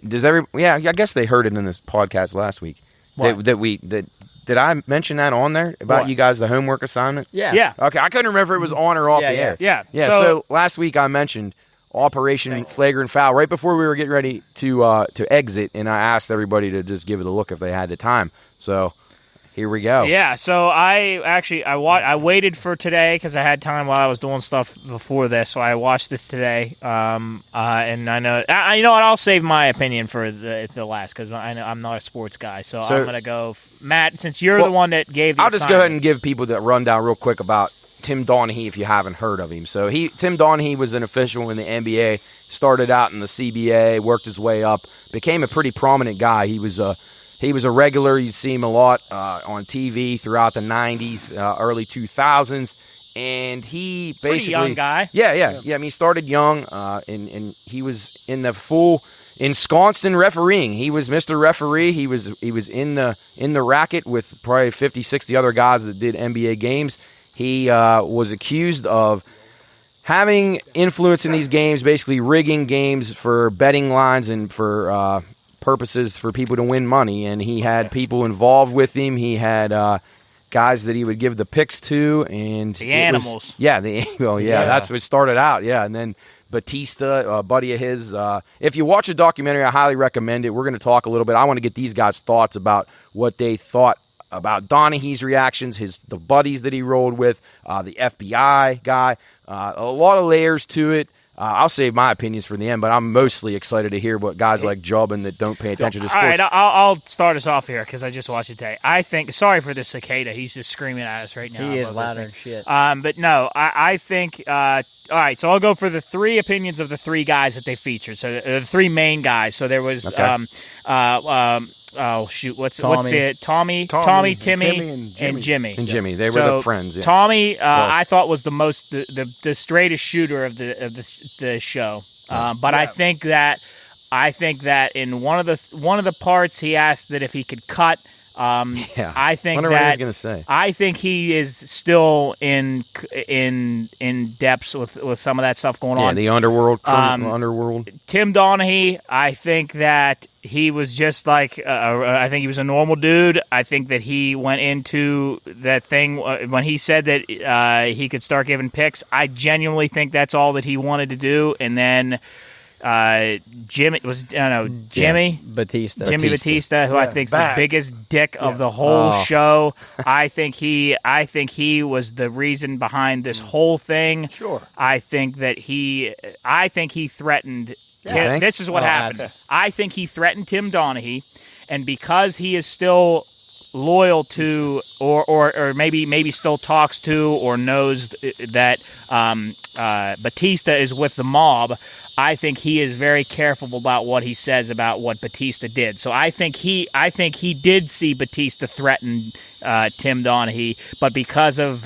does yeah, I guess they heard it in this podcast last week. What? Did I mention that on there about What? you guys, the homework assignment? Yeah. Okay, I couldn't remember if it was on or off the air. Yeah. Yeah, so last week I mentioned Operation Flagrant Foul right before we were getting ready to exit, and I asked everybody to just give it a look if they had the time. So here we go. Yeah, so I waited for today because I had time while I was doing stuff before this, so I watched this today. And I know, you know what? I'll save my opinion for the last because I know I'm not a sports guy. So I'm gonna go, Matt, since you're the one that gave. I'll just go ahead and give people the rundown real quick about Tim Donaghy if you haven't heard of him. So Tim Donaghy was an official in the NBA. Started out in the CBA, worked his way up, became a pretty prominent guy. He was a regular. You'd see him a lot on TV throughout the 90s, early 2000s. And he basically... Pretty young guy. Yeah. I mean, he started young, and he was in the full... ensconced in refereeing. He was Mr. Referee. He was in the racket with probably 50, 60 other guys that did NBA games. He was accused of having influence in these games, basically rigging games for betting lines and for... purposes for people to win money, and he had people involved with him. He had guys that he would give the picks to, and The animals. That's what started out. Yeah, and then Batista, a buddy of his. If you watch a documentary, I highly recommend it. We're going to talk a little bit. I want to get these guys' thoughts about what they thought about Donaghy's reactions, the buddies that he rolled with, the FBI guy. A lot of layers to it. I'll save my opinions for the end, but I'm mostly excited to hear what guys like Jobin that don't pay attention to sports. All right, I'll start us off here because I just watched it today. I think, sorry for the cicada, he's just screaming at us right now. He is louder than shit. But no, I think, all right, so I'll go for the 3 opinions of the 3 guys that they featured. So the 3 main guys. So there was, oh shoot, what's the Tommy, Timmy, and Jimmy. And Jimmy, they were the friends. Yeah. Tommy, I thought was the most the straightest shooter of the show. But I think that in one of the parts he asked that if he could cut. I think wonder what he was gonna say. I think he is still in depths with some of that stuff going on. Yeah, the underworld. Underworld. Tim Donaghy, I think that he was just like I think he was a normal dude. I think that he went into that thing when he said that he could start giving picks. I genuinely think that's all that he wanted to do, and then. Jimmy Batista, who I think is the biggest dick of the whole show. I think he was the reason behind this whole thing. Sure. I think he threatened. This is what happened. I think he threatened Tim Donaghy, and because he is still loyal to, or maybe still talks to, or knows that Batista is with the mob, I think he is very careful about what he says about what Batista did. So I think he did see Batista threaten Tim Donaghy, but because of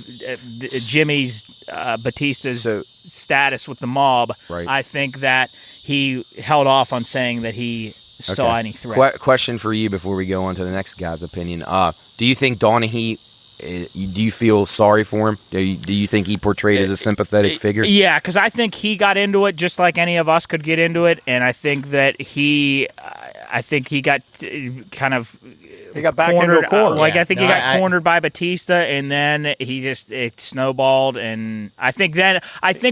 Batista's status with the mob, right. I think that he held off on saying that he saw any threat. Question for you before we go on to the next guy's opinion. Do you think Donaghy, do you feel sorry for him? Do you think he portrayed as a sympathetic figure? Yeah, because I think he got into it just like any of us could get into it, and I think that he got kind of... He got back cornered, into a corner. I think he got cornered by Batista, and then it snowballed. And I think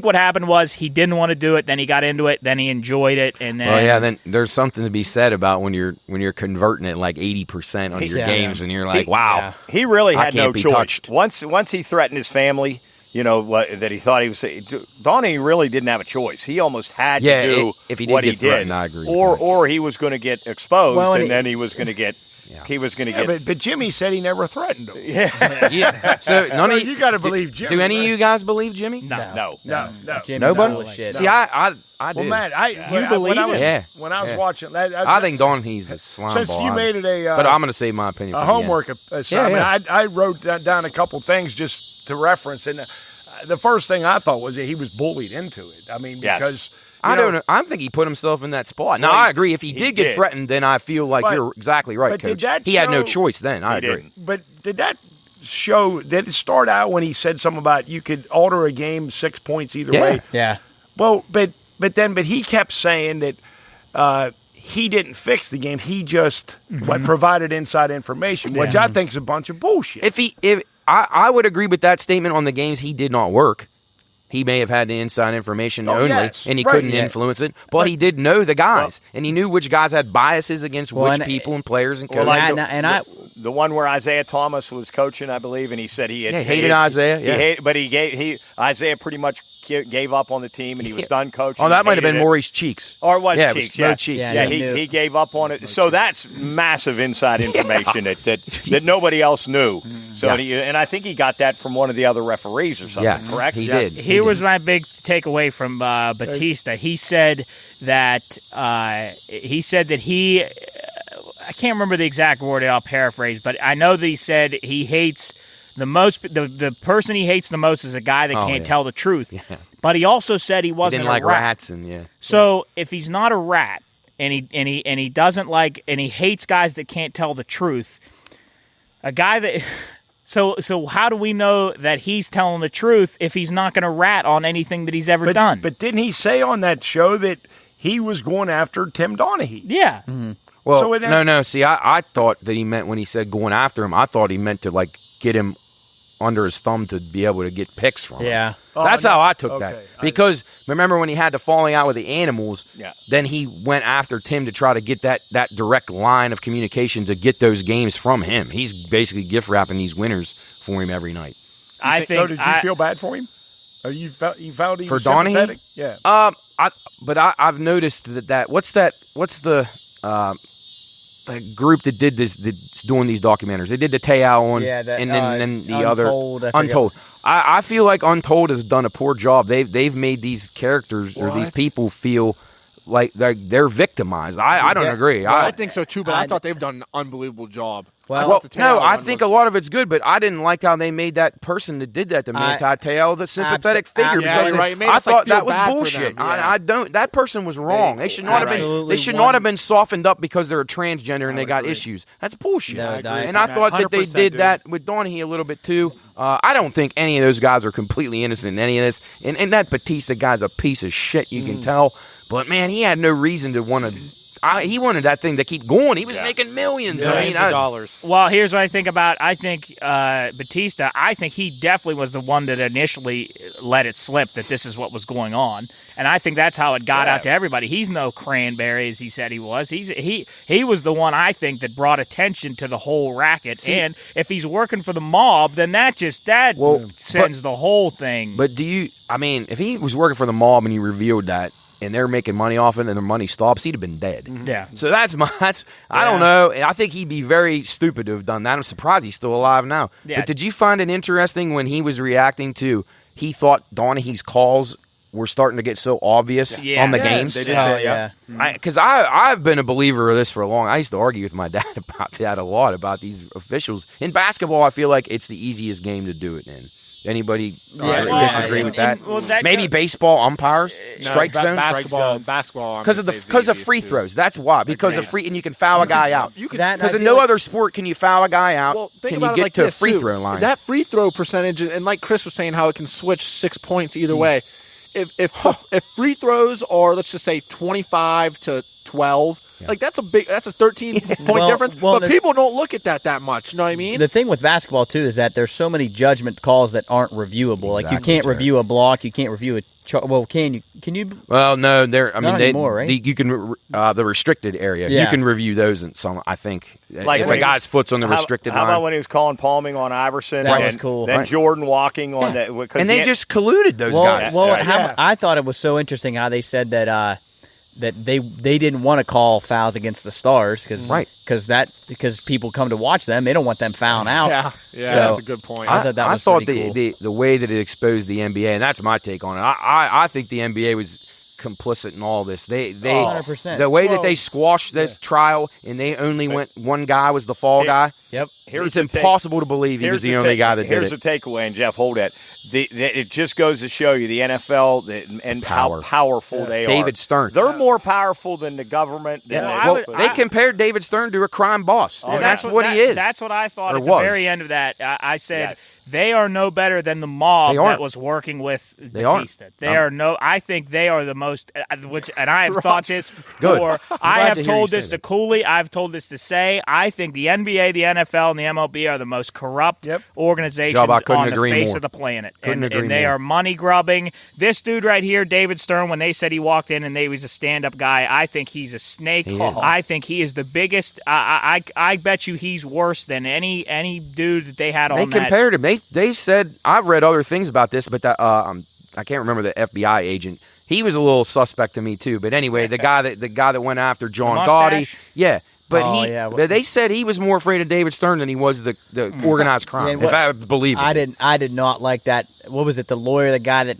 what happened was he didn't want to do it. Then he got into it. Then he enjoyed it. And then then there's something to be said about when you're converting it like 80% on your games, and you're like, wow, he really had no choice. Touched. Once he threatened his family, that he thought he was. Donaghy really didn't have a choice. He almost had to do if he did what get he did, threatened, I agree. Or he was going to get exposed, and then he was going to get. Yeah. He was going to get. But Jimmy said he never threatened him. Yeah. So none of you got to believe Jimmy. Do any of you guys believe Jimmy? No. Jimmy's Nobody. full of shit. See, I do. Well, Matt, when I was watching, I think Donaghy's a slime since ball. you made it but I'm going to say my opinion. A homework assignment. I wrote down a couple things just to reference, and the first thing I thought was that he was bullied into it. I mean, because. I don't know. I think he put himself in that spot. Now, I agree. If he did get threatened, then I feel like you're exactly right, Coach. He had no choice then. I agree. But did it start out when he said something about you could alter a game 6 points either way? Yeah. Well, but he kept saying that he didn't fix the game. He just provided inside information, which I think is a bunch of bullshit. If I would agree with that statement on the games he did not work. He may have had the inside information only, and he couldn't influence it. But he did know the guys, and he knew which guys had biases against which people and players and coaches. The one where Isaiah Thomas was coaching, I believe, and he said he hated Isaiah. Isaiah pretty much gave up on the team, and he was done coaching. Oh, that might have been Maurice Cheeks. Or it was Cheeks. Cheeks. Cheeks. Yeah, he gave up on it. So that's massive inside information that nobody else knew. So and I think he got that from one of the other referees or something, correct? He did. Here was my big takeaway from Batista. He said that he I can't remember the exact word, I'll paraphrase, but I know that he said he hates the person he hates the most is a guy that can't tell the truth. Yeah. But he also said he wasn't didn't like a rat. Rats and So if he's not a rat and he doesn't like and he hates guys that can't tell the truth, a guy that so how do we know that he's telling the truth if he's not going to rat on anything that he's ever done? But didn't he say on that show that he was going after Tim Donaghy? Yeah. Mm-hmm. Well, no. See, I thought that he meant when he said going after him, I thought he meant to get him under his thumb to be able to get picks from him. Yeah. That's how I took that. Because remember when he had the falling out with the animals, then he went after Tim to try to get that direct line of communication to get those games from him. He's basically gift wrapping these winners for him every night. So did you feel bad for him? Or you felt he was for Donaghy? Yeah. I've noticed that what's the group that did this, that's doing these documentaries. They did the Te'ao one, and then the Untold, other Untold. I feel like Untold has done a poor job. They've made these characters or these people feel like they're victimized. I don't agree. I think so too, but I thought they've done an unbelievable job. I think a lot of it's good, but I didn't like how they made that person that did that to Manti Te'o the sympathetic figure. Because I thought that was bullshit. I don't. That person was wrong. They should not have been. They should not have been softened up because they're a transgender and they got issues. That's bullshit. And I thought that they did that with Donaghy a little bit too. I don't think any of those guys are completely innocent in any of this. And that Batista guy's a piece of shit. You can tell. But man, he had no reason to want to. He wanted that thing to keep going. He was making millions. Millions of dollars. Well, here's what I think about. I think Batista, I think he definitely was the one that initially let it slip that this is what was going on. And I think that's how it got out to everybody. He's no cranberry, as he said he was. He was the one, I think, that brought attention to the whole racket. And if he's working for the mob, then that sends the whole thing. But if he was working for the mob and you revealed that, and they're making money off it and their money stops, he'd have been dead. Yeah. So I don't know. I think he'd be very stupid to have done that. I'm surprised he's still alive now. Yeah. But did you find it interesting when he was reacting to, he thought Donaghy's calls were starting to get so obvious on the games? They did say, yeah. Because I've been a believer of this for a long. I used to argue with my dad about that a lot, about these officials. In basketball, I feel like it's the easiest game to do it in. Anybody disagree with that? Maybe baseball umpires, strike zones, basketball. Because of free throws. That's why. Because of free, and you can foul a guy out. Because in no other sport can you foul a guy out. Well, think can about you it get like to this, a free too. throw line? That free throw percentage, and like Chris was saying, how it can switch 6 points either way. If free throws are, let's just say 25 to 12. Like that's a 13-point difference, but people don't look at that much. You know what I mean? The thing with basketball too is that there's so many judgment calls that aren't reviewable. Like you can't review a block, you can't review a. Can you? Well, no, I mean, anymore, right? you can the restricted area. Yeah. You can review those in some. I think Like if when a guy's foot's on the restricted How line. about when he was calling palming on Iverson? That and was cool. Then Jordan walking on that. And they just colluded those guys. I thought it was so interesting how they said that they didn't want to call fouls against the Stars because people come to watch them, they don't want them fouling out. Yeah, so that's a good point. I thought pretty cool. the way that it exposed the NBA, and that's my take on it. I think the NBA was complicit in all this. They 100%. The way that they squashed this trial and they only went one guy was the fall guy. Yep. It's impossible to believe he was the only guy that did it. Here's the takeaway, and Jeff, hold that. It just goes to show you the NFL and how powerful they are. David Stern. They're more powerful than the government. They compared David Stern to a crime boss. And that's what he is. That's what I thought Or at was. the very end of that. I said they are no better than the mob that was working with Batista. I think they are the most. And I have thought this before. I have told this to Cooley. I've told this to Say. I think the NBA, the NFL, and the MLB are the most corrupt organizations on the face of the planet. And they are money grubbing. This dude right here, David Stern, when they said he walked in and he was a stand-up guy, I think he's a snake. I think he is the biggest. I bet you he's worse than any dude that they had on that. They compared him. They said, I've read other things about this, but I can't remember the FBI agent. He was a little suspect to me too. But anyway, the guy that went after John Gotti, but they said he was more afraid of David Stern than he was the organized crime. If I believe it, I did not like that. What was it? The lawyer, the guy that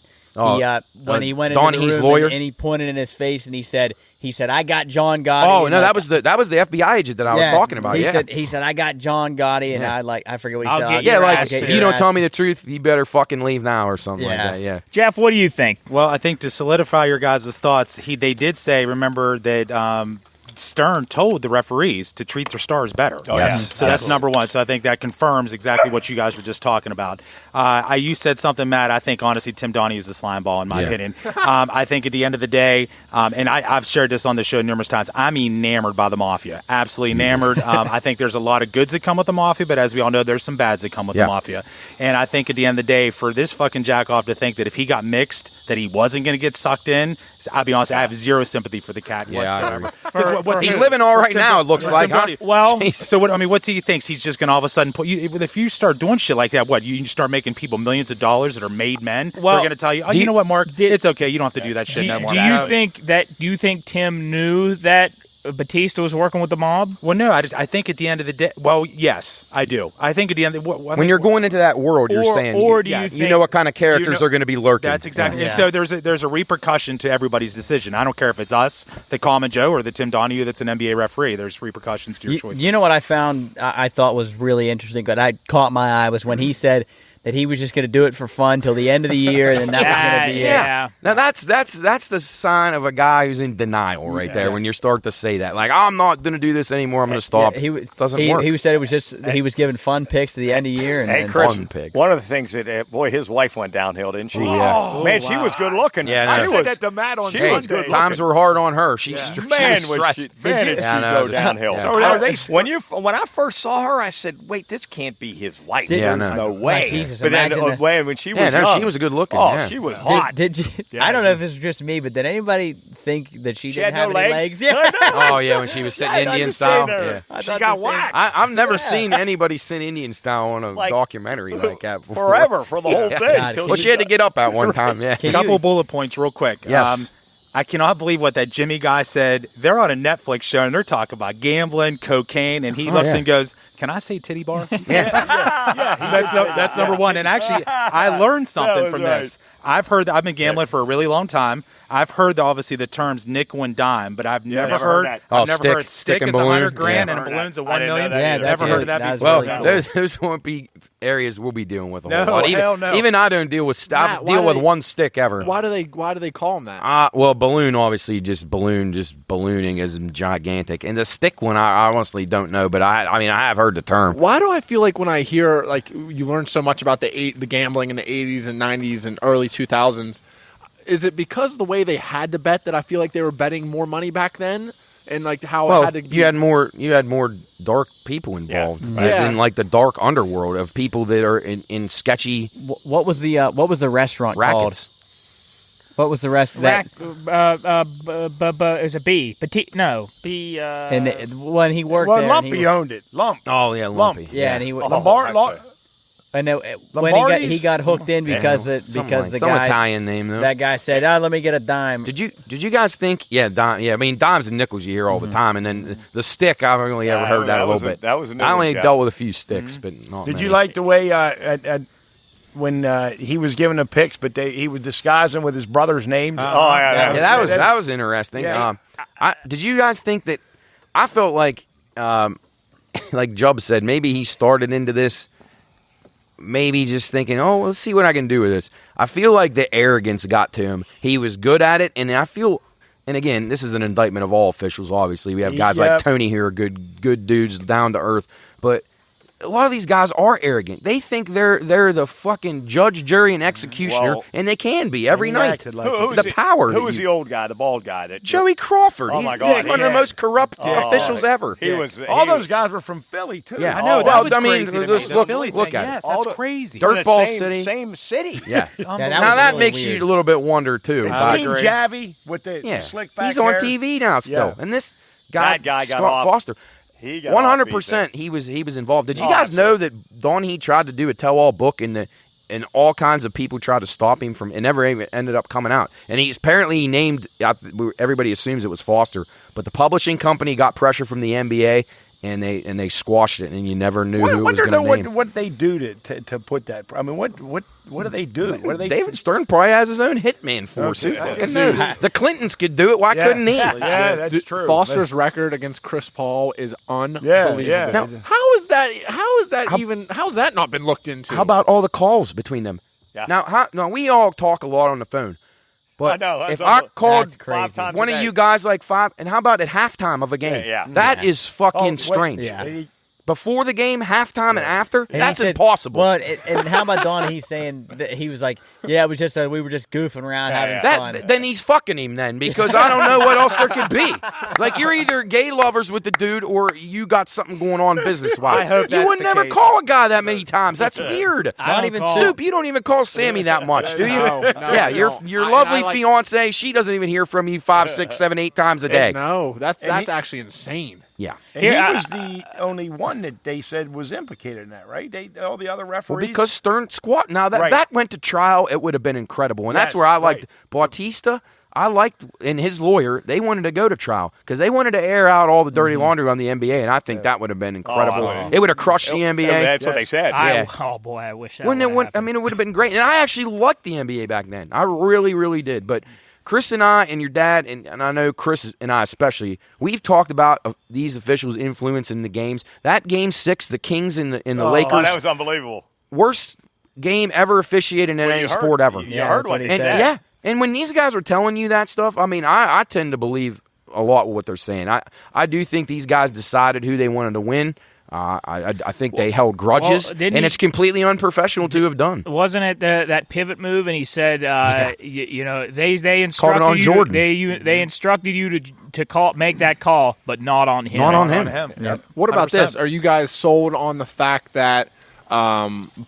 when he went into Donaghy's the room lawyer, and he pointed in his face and he said, I got John Gotti. Oh no, that was the FBI agent that I was talking about. He said I got John Gotti, and I forget what he said. If you don't tell me the truth, you better fucking leave now or something like that. Yeah. Jeff, what do you think? Well, I think to solidify your guys' thoughts, they did say, remember that Stern told the referees to treat their stars better. So that's number one. So I think that confirms exactly what you guys were just talking about. You said something, Matt. I think, honestly, Tim Donaghy is the slime ball, in my opinion. I think at the end of the day, and I've shared this on the show numerous times, I'm enamored by the Mafia. Absolutely enamored. I think there's a lot of goods that come with the Mafia, but as we all know, there's some bads that come with the Mafia. And I think at the end of the day, for this fucking jack-off to think that if he got mixed, that he wasn't going to get sucked in, I'll be honest, I have zero sympathy for the cat whatsoever. He's living all right now, it looks like. Huh? Well, so what's he thinks? He's just going to all of a sudden if you start doing shit like that, you start making people millions of dollars that are made men, they're going to tell you, you know what, Mark? It's okay. You don't have to do that shit no more. Do you think Tim knew that Batista was working with the mob? Well, no. I think at the end of the day, well, yes, I do. I think at the end of when you're going into that world, you're saying, or do you think, you know what kind of characters are going to be lurking. That's exactly. And so there's a repercussion to everybody's decision. I don't care if it's us, the Common Joe, or the Tim Donaghy that's an NBA referee. There's repercussions to your choices. You know what I found? I thought was really interesting, but I caught my eye was when he said that he was just going to do it for fun till the end of the year, and then that was going to be it. Now that's the sign of a guy who's in denial right there. When you start to say that, like, I'm not going to do this anymore, I'm going to stop. It doesn't work. He said it was just he was giving fun picks to the end of the year, and Chris, fun picks. One of the things that his wife went downhill, didn't she? Man, she was good looking. Yeah, I said that to Matt on Sunday. Was good looking. Times were hard on her. She was stressed. Did she go downhill? When I first saw her, I said, "Wait, this can't be his wife. There's no way." Jesus, but then when she was young, she was good looking. She was hot. Did you? I don't know if it's just me, but did anybody think that she didn't have any legs? Yeah. When she was sitting Indian style. Yeah. She got whacked. I've never seen anybody sit Indian style on a documentary like that before. Forever for the whole thing. Well, she had to get up at one time. Yeah. Couple bullet points real quick. Yes. I cannot believe what that Jimmy guy said. They're on a Netflix show, and they're talking about gambling, cocaine, and he looks and goes, "Can I say titty bar?" That's number one. And actually, I learned something from this. I've been gambling for a really long time. I've heard, obviously, the terms nickel and dime, but I've never heard stick is $100,000 and a balloon's a $1 million. Never heard of that before. Well, those won't be areas we'll be dealing with a whole lot. No. Even I don't deal with stuff. I deal with one stick ever. Why do they call them that? Well, balloon, obviously, just ballooning is gigantic. And the stick one, I honestly don't know, but I have heard the term. Why do I feel like when I hear, like, you learn so much about the gambling in the 80s and 90s and early 2000s, is it because of the way they had to bet that I feel like they were betting more money back then? And like how it had to be? You had more dark people involved, as in like the dark underworld of people that are in sketchy. What was the restaurant rackets called? What was the rest of that? It was a B. B. And when he worked there, Lumpy owned it. Lump. Oh yeah, Lumpy. Yeah, and he I know when he got hooked in because the guy, Italian name though. That guy said, let me get a dime." Did you guys think? Yeah, dime. Yeah, I mean dimes and nickels you hear all the time, and then the stick. I've only ever heard that a little bit. That was a new I only one, dealt with a few sticks, but not. Did many. you like the way when he was giving the picks, but he was disguising with his brother's name? That was interesting. Yeah. Did you guys think that? I felt like Jubb said, maybe he started into this. Maybe just thinking, let's see what I can do with this. I feel like the arrogance got to him. He was good at it, and and again, this is an indictment of all officials, obviously. We have guys like Tony here, good dudes, down to earth, but a lot of these guys are arrogant. They think they're the fucking judge, jury, and executioner, and they can be every night. The power. Who was the old guy, the bald guy? Joey Crawford. Oh, my God. He's one of the most corrupt officials ever. All those guys were from Philly, too. Yeah, I know. That was crazy to me. Look at it. That's crazy. Dirtball City. Same city. Yeah. Now that makes you a little bit wonder, too. Steve Javi with the slick back He's on hair. TV now still. And this guy, got Scott off. Foster. He got 100%. He was involved. Did you guys know that Donaghy tried to do a tell-all book and all kinds of people tried to stop him from? It never even ended up coming out. And he named. Everybody assumes it was Foster, but the publishing company got pressure from the NBA. And they squashed it, and you never knew who was going to name. What they do to put that. I mean, what do they do? What do they? David Stern probably has his own hitman force. Who fucking knows? The Clintons could do it. Why couldn't he? Yeah, that's true. Foster's record against Chris Paul is unbelievable. Yeah. Now, how's that not been looked into? How about all the calls between them? Yeah. Now we all talk a lot on the phone. But if I called one of you guys like 5, and how about at halftime of a game? That is fucking strange. Yeah. Before the game, halftime, and after, And that's he said, impossible. Well, and how about Donaghy saying that he was like, it was just we were just goofing around having fun. Then he's fucking him then, because I don't know what else there could be. Like, you're either gay lovers with the dude or you got something going on business-wise. I hope you would never call a guy that many times. That's weird. Not even Soup, you don't even call Sammy that much, do you? No, your lovely fiance, she doesn't even hear from you 5, 6, 7, 8 times a day. No, that's actually insane. Yeah. And he was the only one that they said was implicated in that, right? All the other referees. Well, because Stern squat. Now that went to trial, it would have been incredible, and that's where I liked Bautista. I liked, and his lawyer, they wanted to go to trial because they wanted to air out all the dirty laundry on the NBA, and I think that would have been incredible. It would have crushed the NBA. That's what they said. Oh boy, I wish that would have happened. it would have been great, and I actually liked the NBA back then. I really, really did, but. Chris and I and your dad, and I know Chris and I especially, we've talked about these officials' influence in the games. That Game 6, the Kings and the Lakers. Oh, that was unbelievable. Worst game ever officiated in any sport ever. You heard what he said. Yeah, and when these guys are telling you that stuff, I mean, I tend to believe a lot of what they're saying. I do think these guys decided who they wanted to win. I think they held grudges, and it's completely unprofessional to have done. Wasn't it that pivot move? And he said, they instructed Jordan. They instructed you to make that call, but not on him. Not on him. Yep. What about 100%. This? Are you guys sold on the fact that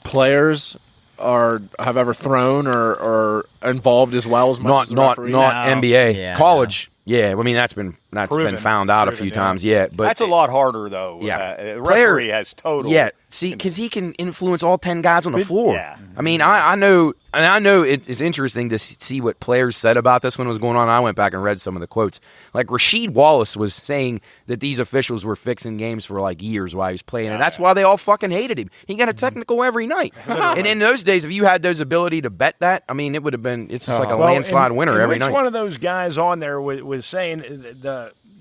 players have ever thrown or involved as well as much as not referees? NBA, college? Yeah, I mean that's been that's Proven. been found out a few times. Yeah, but that's a lot harder though. Yeah, referee has total. Yeah, see, because he can influence all 10 guys on the floor. Yeah. I mean, I know it's interesting to see what players said about this when it was going on. I went back and read some of the quotes. Like Rasheed Wallace was saying that these officials were fixing games for like years while he was playing, and that's why they all fucking hated him. He got a technical every night. And in those days, if you had those ability to bet that, I mean, it would have been. It's just like a landslide winner every night. One of those guys on there was saying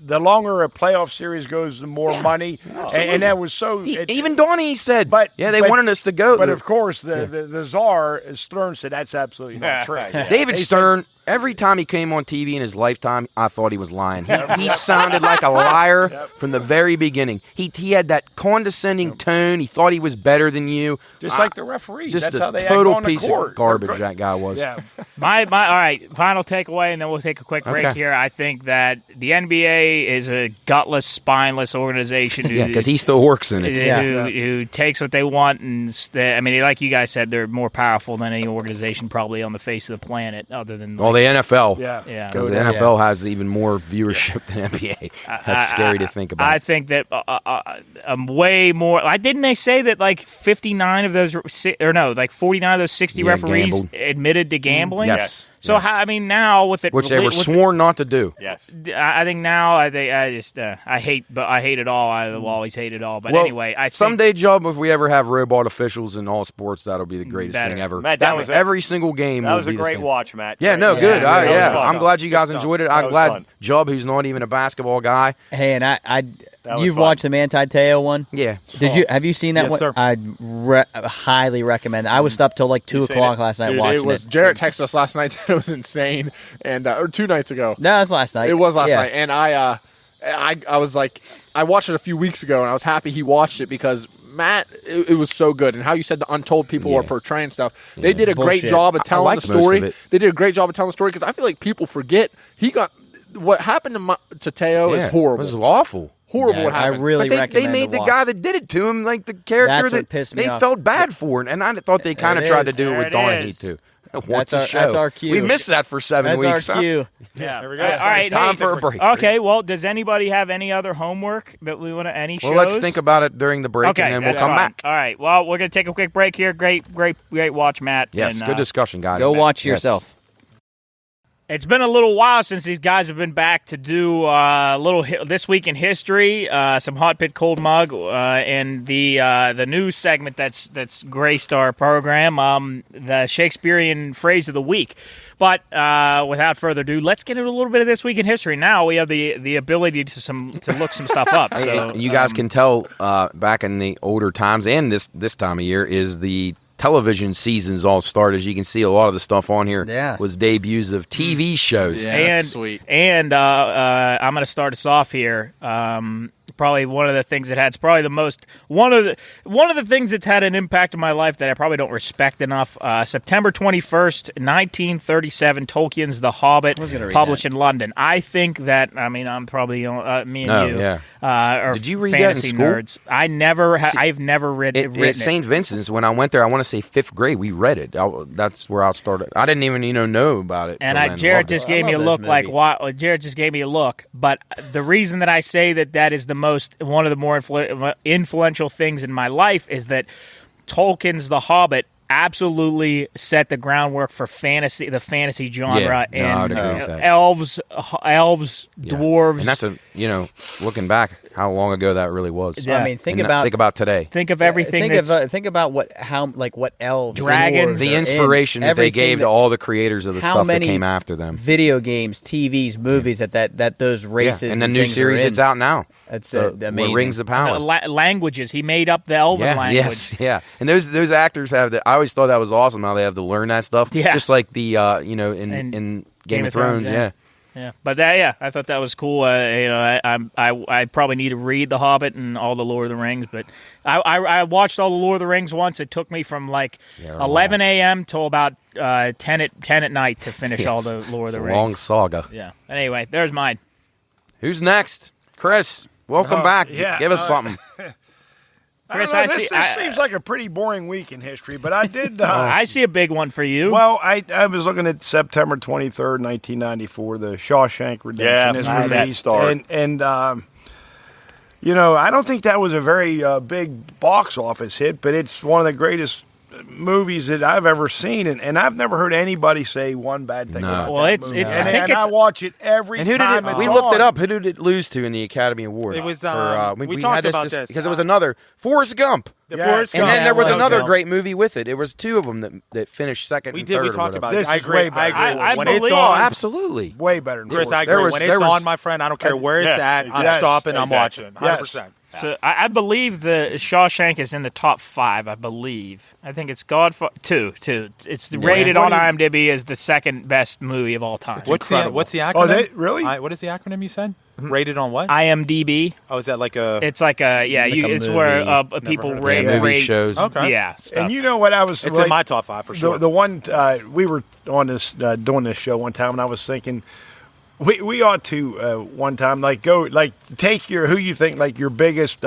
the longer a playoff series goes, the more money, and that was so. Even Donaghy said, they wanted us to go. But of course, the czar Stern said that's absolutely not true. David Stern. Every time he came on TV in his lifetime, I thought he was lying. He sounded like a liar from the very beginning. He had that condescending tone. He thought he was better than you. Just like the referees. Just that's how they total act on the piece court. of garbage that guy was. Yeah. All right, final takeaway, and then we'll take a quick break here. I think that the NBA is a gutless, spineless organization. Because he still works in it. Who takes what they want, and like you guys said, they're more powerful than any organization probably on the face of the planet, other than the NFL. Yeah. Because the NFL has even more viewership than NBA. That's scary to think about. I think that way more. Didn't they say that like 59 of those, or no, like 49 of those 60 referees gambled. admitted to gambling? Yes. So now with it, which they were sworn not to do. Yes, I think now I hate it all. I will always hate it all. But anyway, I think someday, Job, if we ever have robot officials in all sports, that'll be the greatest thing ever. Matt, that was every single game. That was a great watch, Matt. Yeah, no, good. I'm glad you guys Good enjoyed it. stuff. I'm glad Job, who's not even a basketball guy. Hey, and you've watched the Manti Te'o one? Yeah. Have you seen that one? Sir. I'd highly recommend it. I was up till like 2 o'clock last night watching it. Jarrett texted us last night that it was insane, and or 2 nights ago. No, it was last night. It was last night, and I was like, I watched it a few weeks ago, and I was happy he watched it because Matt, it was so good, and how you said the untold people are portraying stuff. They did a great job of telling the story. They did a great job of telling the story because I feel like people forget what happened to Te'o is horrible. It was awful. Horrible what happened. I really recommend they made the guy that did it to him like the character That's what pissed me they off. felt bad for, and I thought they kind of tried to do it with Donaghy too. That's our cue. We missed that for 7 weeks. That's our cue. Yeah. There we go. All right. Time for a break. Okay. Well, does anybody have any other homework that we want to? Any shows? Well, let's think about it during the break, Okay, and then we'll that's come fine. back. All right. Well, we're gonna take a quick break here. Great watch, Matt. Yes, and, good discussion, guys. Go watch yourself. It's been a little while since these guys have been back to do a little This Week in History, some Hot Pit Cold Mug, and the news segment that's graced our program, the Shakespearean Phrase of the Week. But without further ado, let's get into a little bit of This Week in History. Now we have the ability to look some stuff up. So you guys can tell back in the older times and this time of year is the television seasons all started. As you can see, a lot of the stuff on here was debuts of TV shows. Yeah, that's sweet. And I'm going to start us off here. Probably one of the things that had probably the most one of the things that's had an impact in my life that I probably don't respect enough. September 21st, 1937, Tolkien's The Hobbit, published in London. I think that I'm probably me and you. Yeah. Are Did you read fantasy that in school? nerds. I've never read it. At St. Vincent's, when I went there, I want to say 5th grade, we read it. That's where I started. I didn't even know about it. And Jared just gave me a look Jared just gave me a look. But the reason that I say that is one of the more influential things in my life is that Tolkien's The Hobbit absolutely set the groundwork for the fantasy genre, and elves, dwarves. And that's looking back, how long ago that really was. Yeah. I mean, think about today. Think of everything. Think about what elves, dragons, the inspiration that they gave to all the creators of the stuff that came after them. Video games, TVs, movies that those races and the new series that's out now. That's amazing. Rings of Power. Languages. He made up the Elven language. Yes, yeah. And those actors have I always thought that was awesome how they have to learn that stuff. Yeah. Just like the in Game of Thrones. Yeah. But I thought that was cool. I probably need to read The Hobbit and all the Lord of the Rings, but I watched all the Lord of the Rings once. It took me from 11 a.m. till about 10 at night to finish all the Lord of the Rings. Long saga. Yeah. Anyway, there's mine. Who's next? Chris, welcome back. Yeah, Give us something. Chris, this seems like a pretty boring week in history, but I did. I see a big one for you. Well, I was looking at September 23rd, 1994. The Shawshank Redemption is released, and I don't think that was a very big box office hit, but it's one of the greatest movies that I've ever seen, and I've never heard anybody say one bad thing about that movie. I watch it every time. We looked it up. Who did it lose to in the Academy Award? It was. We talked had about this because it was another Forrest Gump. Forrest and Gump. then there was another great movie with it. It was two of them that finished second. We and did. Third We talked about this. I agree. I when believe, it's on, absolutely, way better. Than Chris, I agree. When it's on, my friend, I don't care where it's at. I'm stopping. I'm watching. 100%. So I believe the Shawshank is in the top 5. I believe. I think it's Godfather 2. It's rated on IMDb as the second best movie of all time. What's the acronym? Oh, really? What is the acronym you said? Rated on what? IMDb. Oh, is that like a? It's like a it's where people rate movie shows. Okay. Yeah, stuff. And you know what I was? It's in my top 5 for sure. The one we were on this doing this show one time, and I was thinking. We ought to one time take who you think your biggest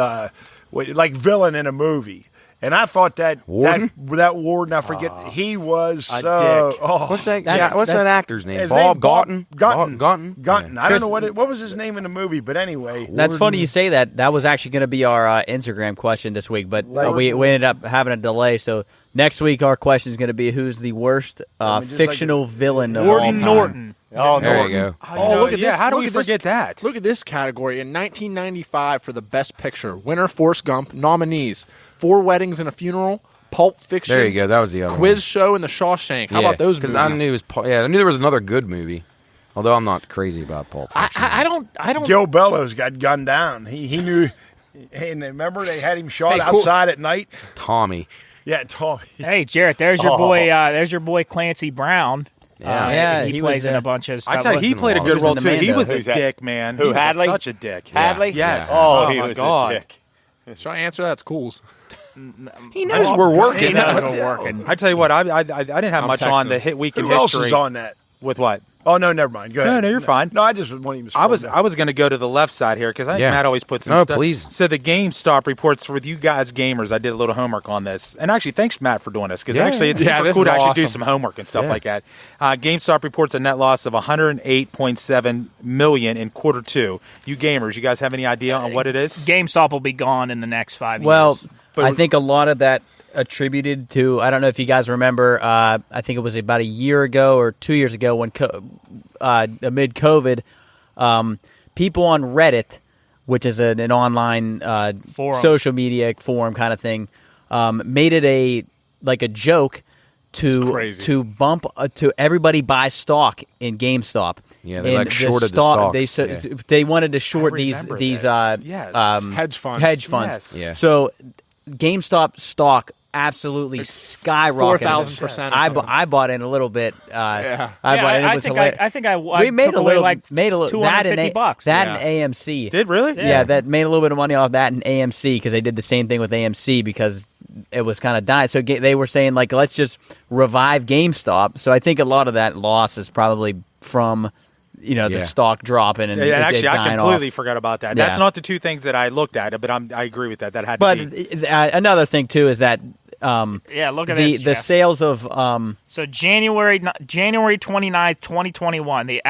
villain in a movie, and I thought that Warden? that Warden, I forget, he was a dick. Oh, what's that? What's that actor's name? His Bob name, Gunton. Gunton. I don't know what was his name in the movie, but anyway. That's funny you say that. That was actually going to be our Instagram question this week, but we ended up having a delay. So next week our question is going to be who's the worst fictional villain of all time. Norton. Oh, there you go. Oh, look at this. How do we Look at this. forget that? Look at this category. In 1995 for the Best Picture, winner Forrest Gump, nominees, 4 Weddings and a Funeral, Pulp Fiction. There you go. That was the other Quiz one. Show and The Shawshank. How about those movies? Because I knew there was another good movie. Although I'm not crazy about Pulp Fiction. I don't. Joe Bellows got gunned down. He knew. And remember they had him shot outside at night. Tommy. Yeah, Tommy. Hey, Jarrett, there's your boy. There's your boy Clancy Brown. Yeah, he plays in a bunch of stuff. I tell you, he played a good role too. He was a dick, man. Who, He was Hadley? Such a dick. Hadley? Yes. Oh, he my was God. a dick. Should I answer that? It's Cool's. He knows we're working. He knows we're working. I tell you what, I didn't have much on the hit week in Who else history. is on that? With what? Oh, no, never mind. Go ahead. No, you're fine. No, I just wanted to. I was going to go to the left side here because I think Matt always puts some stuff. Please. So the GameStop reports with you guys gamers. I did a little homework on this, and actually, thanks Matt for doing this because actually it's super cool to actually do some homework and stuff like that. GameStop reports a net loss of $108.7 million in Q2. You gamers, you guys have any idea on what it is? GameStop will be gone in the next 5 years. Well, I think a lot of that attributed to, I don't know if you guys remember, I think it was about a year ago or 2 years ago when amid COVID, people on Reddit, which is an online social media forum kind of thing, made it a joke to bump to everybody buy stock in GameStop. Yeah, they shorted the stock. They wanted to short these hedge funds. Yes. Yeah. So GameStop stock absolutely skyrocketed. 4,000%. I bought in a little bit. I bought in. It was I think we made a little $250. That and AMC did really? Yeah, that made a little bit of money off that and AMC because they did the same thing with AMC because it was kind of dying. So they were saying let's just revive GameStop. So I think a lot of that loss is probably from the stock dropping and actually I completely off. Forgot about that. That's not the two things that I looked at, but I agree with that. That had to be. Another thing too is that look at the sales of so January 29th, 2021, the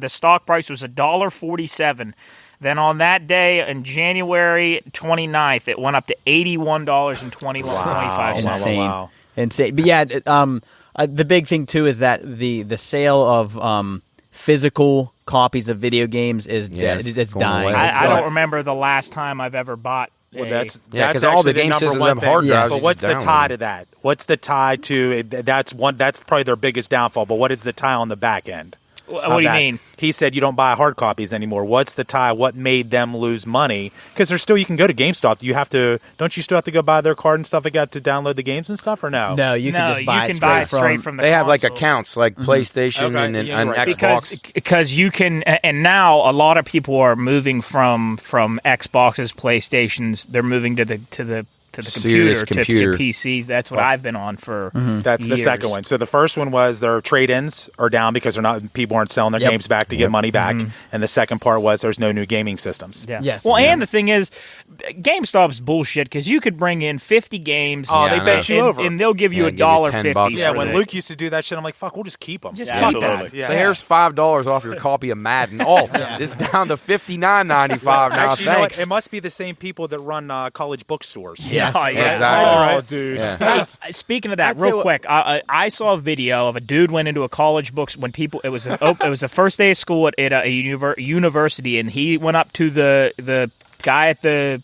stock price was $1.47. Then on that day, on January 29th, it went up to $81.25. Wow. Insane. But yeah, the big thing too is that the sale of physical copies of video games is dying. I don't remember the last time I've ever bought. Well, that's all the game systems have hard drives. But what's the tie to that? What's the tie to that's probably their biggest downfall. But what is the tie on the back end? What do you mean? He said you don't buy hard copies anymore. What's the tie? What made them lose money? Because you can go to GameStop. Don't you still have to go buy their card and stuff like that to download the games and stuff, or no? No, you can just buy it straight from the They console. have accounts like PlayStation and Xbox. Because you can, and now a lot of people are moving from Xboxes, PlayStations. They're moving to the the Serious computer, to PCs. That's what I've been on for That's years. the second one. So the first one was their trade-ins are down because people aren't selling their games back to get money back. And the second part was there's no new gaming systems. Yeah. Yes. Well, and the thing is, GameStop's bullshit because you could bring in 50 games. Oh, they bet you over. And they'll give you give you $1.50. $10. Yeah, when Luke used to do that shit, I'm like, fuck, we'll just keep them. Just fuck that. Yeah. So here's $5 off your copy of Madden. Oh, it's down to $59.95 now. Actually, you know what? Thanks. It must be the same people that run college bookstores. Yeah, exactly. Oh, dude. Yeah. Hey, speaking of that, real quick, I saw a video of a dude went into a college books when people. It was the first day of school at a university, and he went up to the guy at the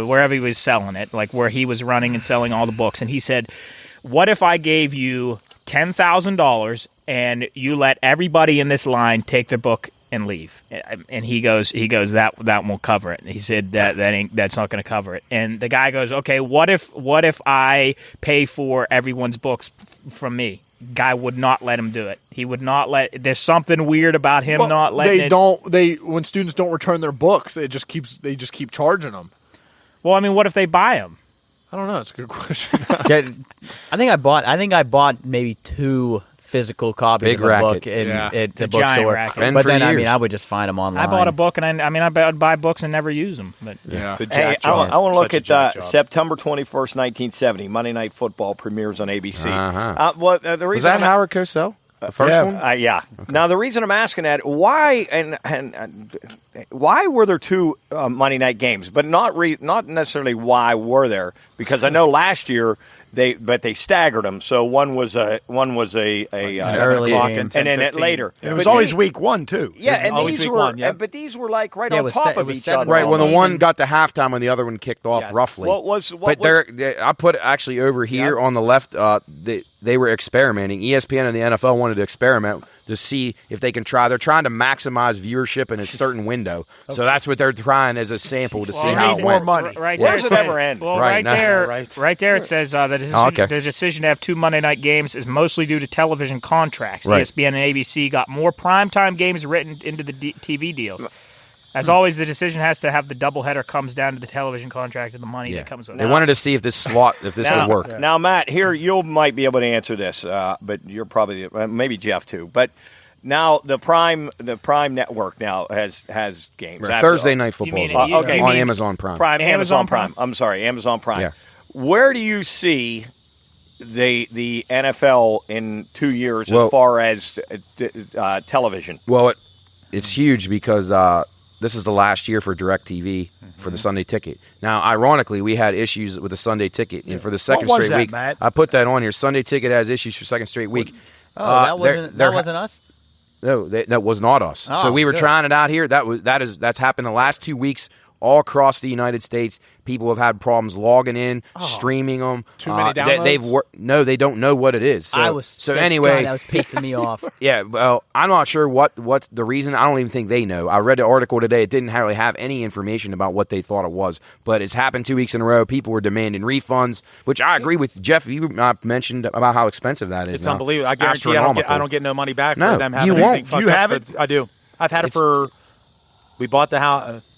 wherever he was selling it, like where he was running and selling all the books, and he said, "What if I gave you $10,000 and you let everybody in this line take their book and leave?" And he goes that won't cover it. And he said that's not going to cover it. And the guy goes, "Okay, what if I pay for everyone's books from me?" Guy would not let him do it. He would not let. There's something weird about him not letting. When students don't return their books, they just keep charging them. Well, I mean, what if they buy them? I don't know. It's a good question. I think I bought maybe 2 physical copies Big of a book racket. at the giant bookstore. racket. Been But for then I years. mean, I would just find them online. I bought a book, and I would buy books and never use them. But Yeah. It's a Hey, jack I job. want to look Such a at jack job. September 21st, 1970. Monday Night Football premieres on ABC. Uh-huh. The reason Was that I'm- Howard Cosell? The first one? Yeah. Okay. Now the reason I'm asking that, why and why were there 2 Monday night games, but not necessarily why were there? Because I know last year they staggered them. So one was a early clock game. and then it 10:15. later. It was always week 1 too. Yeah, and always these week were, 1, yeah. but these were like right Yeah, it on was top se- it of was each 7 other. Right, well, the Season. one got to halftime and the other one kicked off roughly. What was? I put it actually over here on the left. They were experimenting. ESPN and the NFL wanted to experiment to see if they can try. They're trying to maximize viewership in a certain window. So that's what they're trying as a sample to see you how need it more went. money. Right Where there, does it ever end? Well, Right right, now. there, Right. right there, it says the decision, Okay. the decision to have 2 Monday night games is mostly due to television contracts. Right. ESPN and ABC got more primetime games written into the TV deals. As always, the decision has to have the doubleheader comes down to the television contract and the money that comes with They it. wanted to see if this would work. Now, Matt, here you might be able to answer this, but you're probably maybe Jeff too. But now the Prime network now has games. Right. Thursday Night Football mean is on, you on mean Amazon Prime. Amazon Prime. I'm sorry, Amazon Prime. Yeah. Where do you see the NFL in 2 years Well- as far as television? Well, it's huge because this is the last year for DirecTV for the Sunday Ticket. Now, ironically, we had issues with the Sunday Ticket, and for the second What was straight that, week, Matt? I put that on here. Sunday Ticket has issues for second straight week. That wasn't us. No, that was not us. Oh, so we were good. trying it out here. That's happened the last 2 weeks all across the United States. People have had problems logging in, streaming them. Too many downloads? They don't know what it is. So anyway, that was pissing me off. yeah. Well, I'm not sure what the reason. I don't even think they know. I read the article today. It didn't really have any information about what they thought it was. But it's happened 2 weeks in a row. People were demanding refunds, which I agree with Jeff. You mentioned about how expensive that is. It's now. unbelievable. I guarantee I don't get no money back No, for them having you anything won't. fucked You up have for- it? I do. I've had it for. We bought the house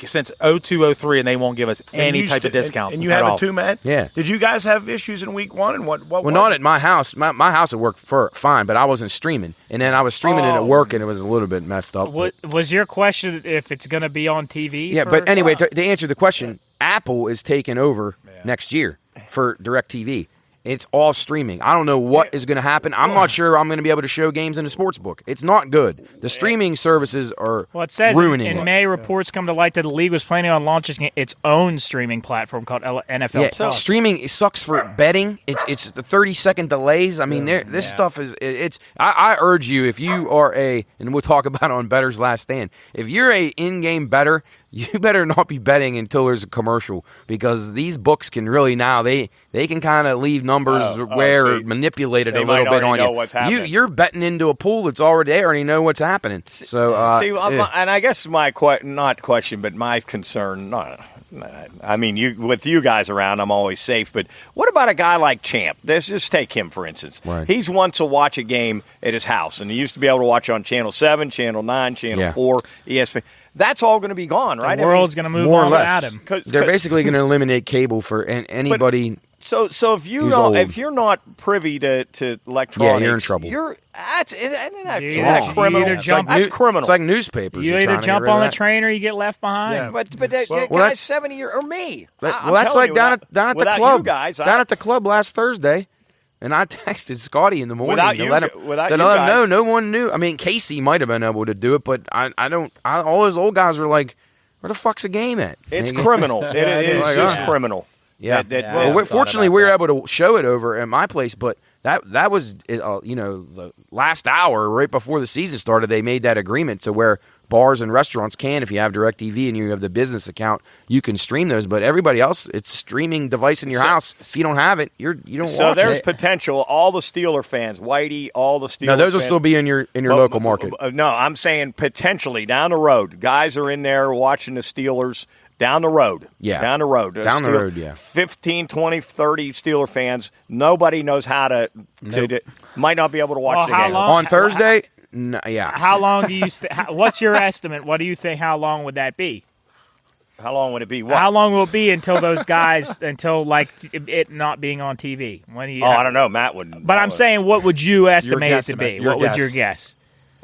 since 0203, and they won't give us any type of discount. And you at have all. it too, Matt? Yeah. Did you guys have issues in week 1? And what Well, was not it? at my house. My house had worked fine, but I wasn't streaming. And then I was streaming it at work, and it was a little bit messed up. Was your question if it's going to be on TV? Yeah, but anyway, to answer the question, Apple is taking over next year for DirecTV. It's all streaming. I don't know what is going to happen. I'm not sure I'm going to be able to show games in the sports book. It's not good. The streaming services are Well, it says ruining in it. May, reports come to light that the league was planning on launching its own streaming platform called NFL Yeah, Plus. streaming it sucks for betting. It's the 30-second delays. I mean, this stuff is. I urge you, if you are and we'll talk about it on Bettor's Last Stand. If you're a in-game bettor, you better not be betting until there's a commercial, because these books can really now they can kind of leave numbers or manipulate it a little bit on know you. what's happening. You're betting into a pool that's already there, and you know what's happening. So and I guess my not question, but my concern, I mean, with you guys around, I'm always safe. But what about a guy like Champ? Let's just take him, for instance. Right. He's wants to watch a game at his house, and he used to be able to watch on Channel 7, Channel 9, Channel 4, ESPN. That's all going to be gone, right? The world's going to move more on or less. without him. They're basically going to eliminate cable for anybody. So if you're not privy to electronics, you're in trouble. That's criminal. That's criminal. It's like newspapers. You either jump on the train or you get left behind. Yeah. But guy's 70 years or me. That's like down at the club. Guys, down at the club last Thursday. And I texted Scotty in the morning without to you, let him know. No one knew. I mean, Casey might have been able to do it, but I don't. All those old guys were like, "Where the fuck's the game at?" It's criminal. It is just criminal. Yeah. Fortunately, we were able to show it over at my place, but that was the last hour right before the season started. They made that agreement to where bars and restaurants can, if you have DirecTV and you have the business account, you can stream those. But everybody else, it's streaming device in your house. If you don't have it, you don't watch it. So there's potential. All the Steeler fans, Whitey, all the Steelers. No, those will still be in your local market. No, I'm saying potentially down the road. Guys are in there watching the Steelers down the road. Yeah. Down the road. Down the road, yeah. 15, 20, 30 Steeler fans. Nobody knows how to might not be able to watch the game. On Thursday? No, yeah. How long do you? What's your estimate? What do you think? How long would that be? How long would it be? What? How long will it be until those guys, until like it not being on TV? I don't know. Matt would. But I'm saying, what would you estimate it to be? What would your guess?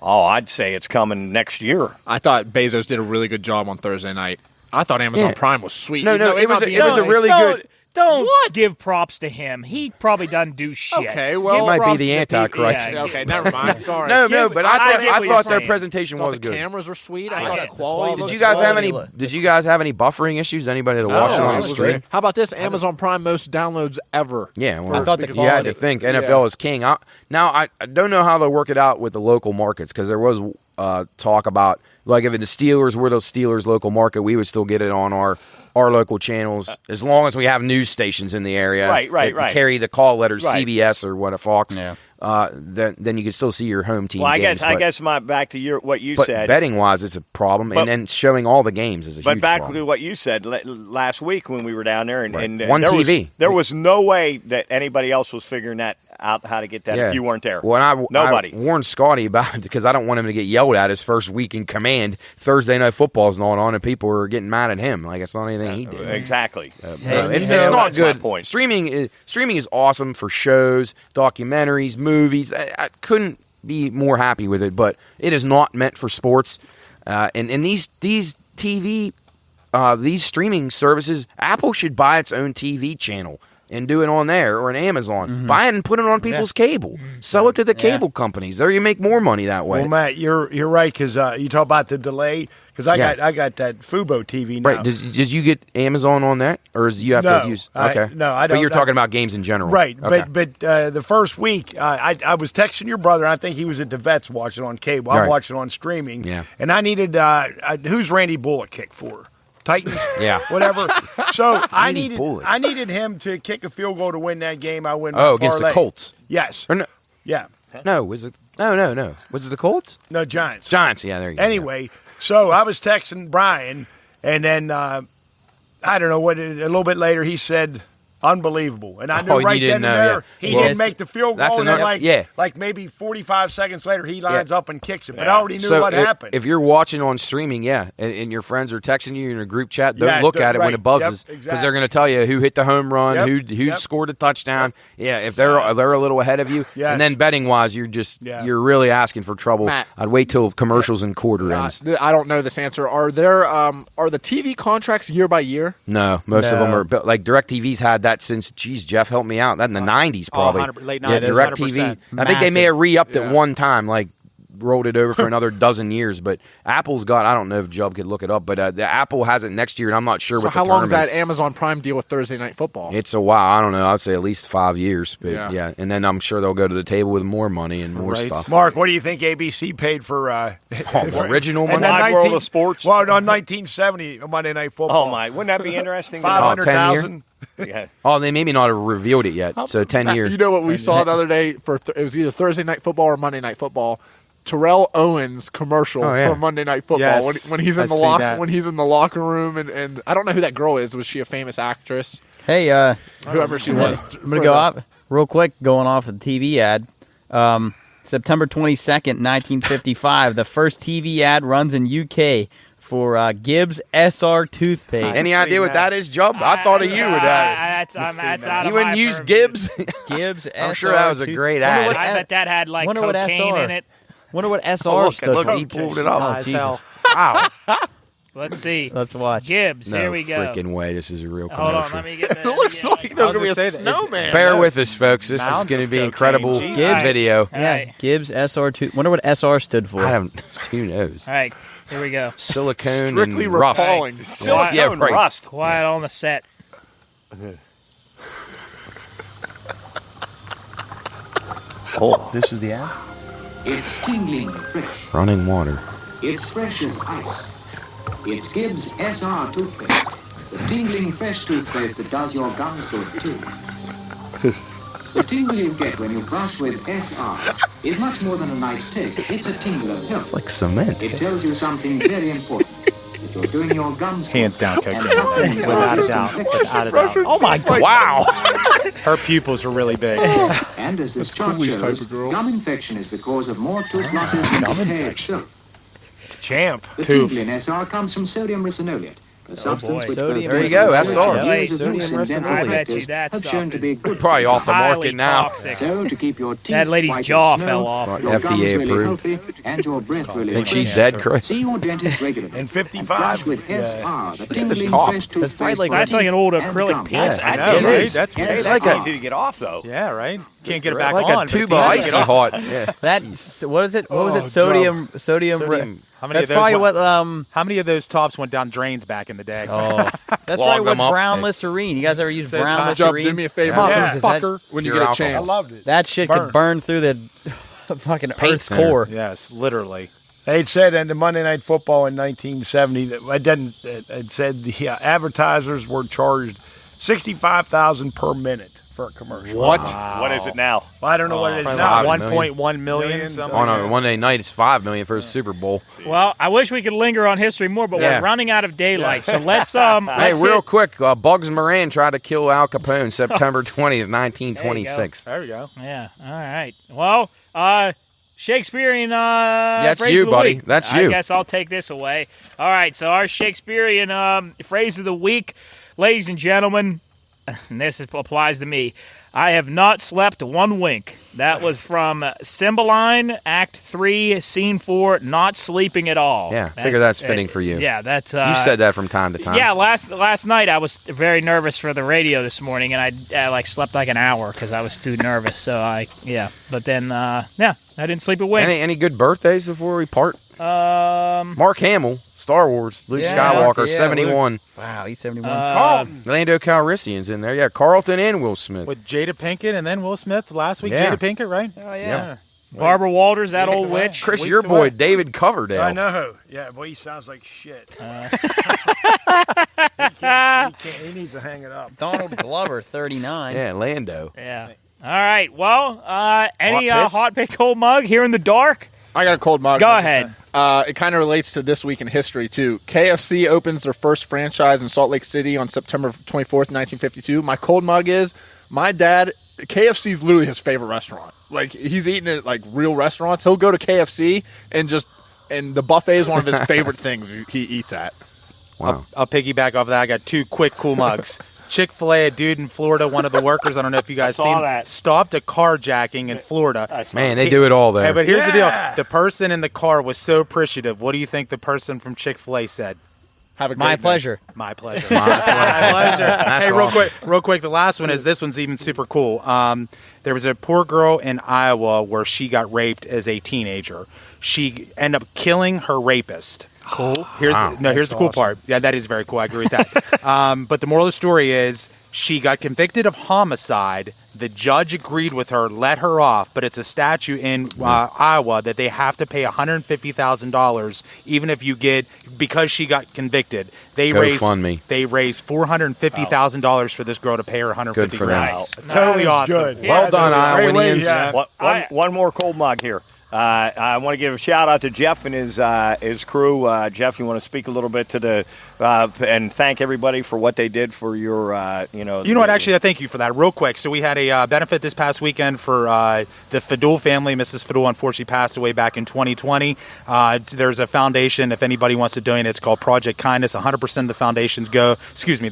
Oh, I'd say it's coming next year. I thought Bezos did a really good job on Thursday night. I thought Amazon Prime was sweet. No, it was a really good. Don't give props to him. He probably doesn't do shit. Okay, well, he might be the Antichrist. Yeah. Okay, never mind. Sorry. No, but I thought their presentation was good. The cameras were sweet. I thought the quality. Did you guys have any buffering issues? Anybody that watched it on the stream? How about this? Amazon Prime most downloads ever. Yeah, well, I thought the quality. You had to think NFL is king. Now I don't know how they'll work it out with the local markets, because there was talk about, like, if the Steelers were the Steelers local market, we would still get it on our local channels, as long as we have news stations in the area. Right. Carry the call letters, right. CBS or what, a Fox. Yeah. Then you can still see your home team. Well, I games, guess back to what you said. Betting wise, it's a problem, and then showing all the games is a huge problem. But back to what you said last week when we were down there, and one TV. There was no way that anybody else was figuring that out, how to get that if you weren't there. Well, nobody. I warned Scotty about it, because I don't want him to get yelled at his first week in command. Thursday Night Football's not on, and people are getting mad at him. Like, it's not anything he did. Exactly. It's not good. Point. Streaming is awesome for shows, documentaries, movies. I couldn't be more happy with it, but it is not meant for sports. And these TV, these streaming services, Apple should buy its own TV channel and do it on there, or an Amazon. Mm-hmm. Buy it and put it on people's cable. Sell it to the cable companies. There, you make more money that way. Well, Matt, you're right, because you talk about the delay. Because I got that Fubo TV now. Right? Did you get Amazon on that, or do you have to use? Okay, I don't. But you're talking about games in general, right? Okay. But the first week, I was texting your brother. I think he was at the vets watching on cable. I watched it on streaming. Yeah. And I needed who's Randy Bullock kick for? Titans, whatever. So I needed him to kick a field goal to win that game. I win. Against the Colts. Yes. Or no? Yeah. No, was it? No. Was it the Colts? No, Giants. Giants. Yeah, there you go. Anyway, so I was texting Brian, and then I don't know what. A little bit later, he said, "Unbelievable," and I knew right then and there he didn't make the field goal. And then like maybe 45 seconds later, he lines up and kicks it. But I already knew what happened. If you're watching on streaming, and your friends are texting you in a group chat, don't look at it when it buzzes, because they're going to tell you who hit the home run, who scored a touchdown. Yeah, if they're a little ahead of you, and then betting wise, you're really asking for trouble. Matt, I'd wait till commercials and quarter ends. I don't know this answer. Are there are the TV contracts year by year? No, most of them are. But like DirecTV's had that since. Geez, Jeff, help me out. That in the 90s, probably. Late 90s. Yeah, DirecTV. I think they may have re-upped it one time, like rolled it over for another dozen years. But Apple's got, I don't know if Jubb could look it up, but the Apple has it next year, and I'm not sure what the term is. So how long is that Amazon Prime deal with Thursday Night Football? It's a while. I don't know. I'd say at least 5 years. But yeah. And then I'm sure they'll go to the table with more money and more stuff. Mark, what do you think ABC paid for original money? Wide World of Sports? Well, on 1970 Monday Night Football. Oh, my. Wouldn't that be interesting? 500,000. Yeah. Oh, they maybe not have revealed it yet. So 10 years. You know what we saw the other day? It was either Thursday Night Football or Monday Night Football. Terrell Owens commercial for Monday Night Football Yes, when he's in the locker room and I don't know who that girl is. Was she a famous actress? Hey, whoever she was. I'm gonna go up real quick. Going off of the TV ad, September 22nd, 1955. The first TV ad runs in UK for Gibbs SR toothpaste. Any idea what that is, Job? I thought of you with that. That's out of You wouldn't my use purview. Gibbs? Gibbs SR. I'm sure that was a great ad. I bet that had like Wonder what cocaine SR in it. Wonder what SR Look, stood for. he pulled it up. Oh, Jesus. Wow. Let's see. Let's watch. Gibbs. No here we go. freaking way. This is a real Hold commercial. on. Let me get that. It looks like there's going to be a snowman. Bear with us, folks. This is Mounds going to of be cocaine. incredible Jesus. video. All Yeah, right. Gibbs SR tooth. Wonder what SR stood for. I don't. Who knows? All right. Here we go. Silicone Strictly and rust. repelling. Silicone right. rust. Quiet on the set. Oh, this is the ad? It's tingling fresh. Running water. It's fresh as ice. It's Gibbs SR toothpaste. The tingling fresh toothpaste that does your gums good too. The tingle you get when you brush with SR is much more than a nice taste. It's a tingle of health. It's like cement. It tells you something very important. That you're doing your gums good. Hands down, And cocaine. helping Without a resist doubt. infections. Without a doubt. Oh my God. Wow. Her pupils are really big. And as this chart Cooley's shows, type of girl. gum infection is the cause of more tooth losses than Gum decay infection. itself. Champ. The Tooth. tingle in SR comes from sodium ricinoleate, a substance which Sodium There you go, both SR. causes Yeah, years of sodium use in dental I bet practice you that have stuff shown to be is good. Probably off the highly market now. toxic. So to keep your teeth That lady's white as jaw snow, fell off. your gums FDA really approved. healthy, and your breath really Think fresh. she's dead, Chris? See your dentist regularly. In 55? Brush with SR, the tingling top. fresh That's probably toothpaste like- for That's like an teeth old and acrylic gums. pen. I That's know, easy. right? That's Yes. really That's easy. easy to get off, though. Yeah, right? Can't get it back Like on. a but it's tuba easy to icy get off. hot. Yeah. That's what is it? What was Oh, it? Sodium. How many That's of those probably went, what. How many of those tops went down drains back in the day? Oh, that's Clog probably them what up. brown Listerine. You guys ever use So brown Tom, Job, Listerine? do me a favor, Yeah. motherfucker, when you Pure get a alcohol. I chance. loved it. That shit Burn. could burn through the fucking Earth's center. core. Yes, literally. It said in the Monday Night Football in 1970 that it said the advertisers were charged $65,000 per minute for a commercial. What? What is it now? Well, I don't know what it is probably now. 1.1 million. Million. something On like a that. Monday night, it's $5 million for a Super Bowl. Well, I wish we could linger on history more, but Yeah. we're running out of daylight. So let's Hey, let's real hit- quick, Bugs Moran tried to kill Al Capone September 20th, 1926. There we go. Yeah. All right. Well, Shakespearean. That's phrase you, of the buddy. week. That's I you. guess I'll take this away. All right. So our Shakespearean phrase of the week, ladies and gentlemen, and this applies to me. I have not slept one wink. That was from Cymbeline, Act 3, Scene 4, Not Sleeping at All. Yeah, figure that's fitting for you. Yeah, that's... You said that from time to time. Yeah, last night I was very nervous for the radio this morning, and I like slept like an hour because I was too nervous. So but then I didn't sleep a wink. Any good birthdays before we part? Mark Hamill, Star Wars, Luke Yeah, Skywalker, yeah, 71. Wow, he's 71. Lando Calrissian's in there. Yeah, Carlton and Will Smith. With Jada Pinkett and then Will Smith last week. Yeah. Jada Pinkett, right? Oh yeah. Barbara Walters, that old witch. Chris, Weeks your boy, away. David Coverdale. I know. Yeah, boy, he sounds like shit. He needs to hang it up. Donald Glover, 39. Yeah, Lando. Yeah. All right. Well, any Hot pits? hot pick cold mug here in the dark? I got a cold mug. Go ahead. It kind of relates to this week in history, too. KFC opens their first franchise in Salt Lake City on September 24th, 1952. My cold mug is, my dad, KFC is literally his favorite restaurant. Like, he's eating at, like, real restaurants. He'll go to KFC and the buffet is one of his favorite things he eats at. Wow. I'll piggyback off that. I got two quick cool mugs. Chick-fil-A, a dude in Florida, one of the workers, I don't know if you guys saw seen, that. stopped a carjacking in Florida. Man, they do it all there. Hey, but here's the Yeah. deal. The person in the car was so appreciative. What do you think the person from Chick-fil-A said? Have a great My day. pleasure. My pleasure. My pleasure. That's Hey, real awesome. quick. The last one is this one's even super cool. There was a poor girl in Iowa where she got raped as a teenager. She ended up killing her rapist. Cool. Here's the cool part. Yeah, that is very cool. I agree with that. But the moral of the story is she got convicted of homicide. The judge agreed with her, let her off, but it's a statute in Iowa that they have to pay $150,000 even if you get, because she got convicted. They raised $450,000 for this girl to pay her $150,000. Good for them. Totally That is awesome. good. Well done, Great way, Iowanians. yeah. One more cold mug here. I want to give a shout out to Jeff and his crew. Jeff, you want to speak a little bit to the and thank everybody for what they did for your You know what? Actually, I thank you for that. Real quick, so we had a benefit this past weekend for the Fadul family. Mrs. Fadul unfortunately passed away back in 2020. There's a foundation. If anybody wants to donate, it's called Project Kindness. 100% of the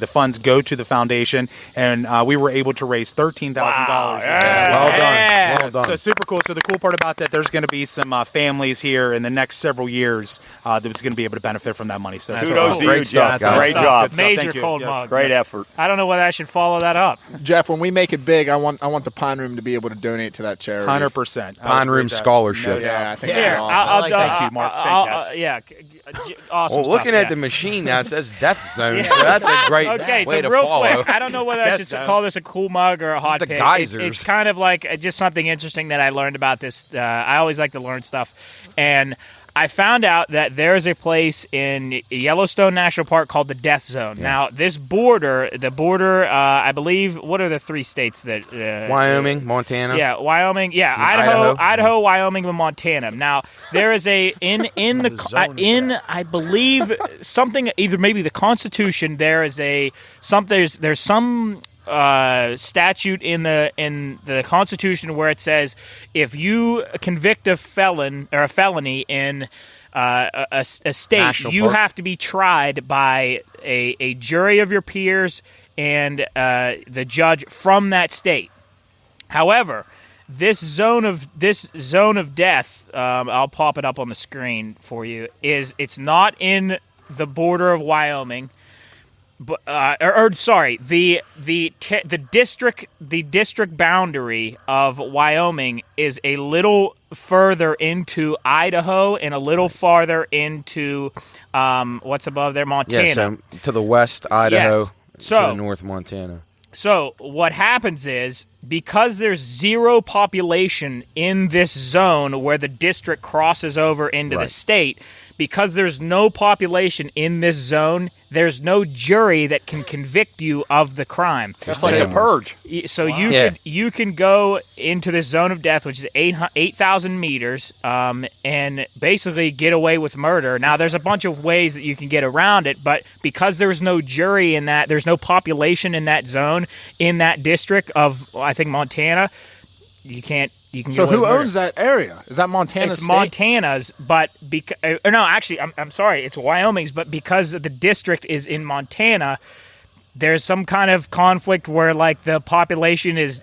the funds go to the foundation, and we were able to raise $13,000. Wow. Well done. So super cool. So the cool part about that, there's going to be some families here in the next several years that's going to be able to benefit from that money. So kudos to you, Jeff. Great job. Major cold mug. Great effort. I don't know whether I should follow that up. Jeff, when we make it big, I want the Pine Room to be able to donate to that charity. 100%. Pine Room Scholarship. Yeah, I think Here, that's awesome. Thank you, Mark. Awesome. Well, looking stuff, at the machine now, it says Death Zone, so that's a great Okay, way so to real follow. quick, I don't know whether I should call this a cool mug or a hot the pick. geysers. It's kind of like just something interesting that I learned about this. I always like to learn stuff, and I found out that there's a place in Yellowstone National Park called the Death Zone. Yeah. Now, the border, I believe, what are the three states that... Wyoming, Montana. Yeah, Wyoming. Yeah, Idaho, Wyoming, and Montana. Now, there is a, I believe, something, either maybe the Constitution, there's some statute in the Constitution where it says if you convict a felony in a state, National you Park. have to be tried by a jury of your peers and the judge from that state. However, this zone of death, I'll pop it up on the screen for you. It's not in the border of Wyoming. The district boundary of Wyoming is a little further into Idaho and a little farther into what's above there, Montana. Yeah, so to the west, Idaho, Yes. to So- the north, Montana. So what happens is, because there's zero population in this zone where the district crosses over into the state, because there's no population in this zone, there's no jury that can convict you of the crime. That's like a purge. So you can go into this zone of death, which is 8,000 meters, and basically get away with murder. Now, there's a bunch of ways that you can get around it, but because there's no jury in that, there's no population in that zone, in that district of, I think, Montana, you can So who owns that area? Is that Montana's It's state? Montana's, but no, actually, I'm sorry, it's Wyoming's, but because the district is in Montana, there's some kind of conflict where like the population is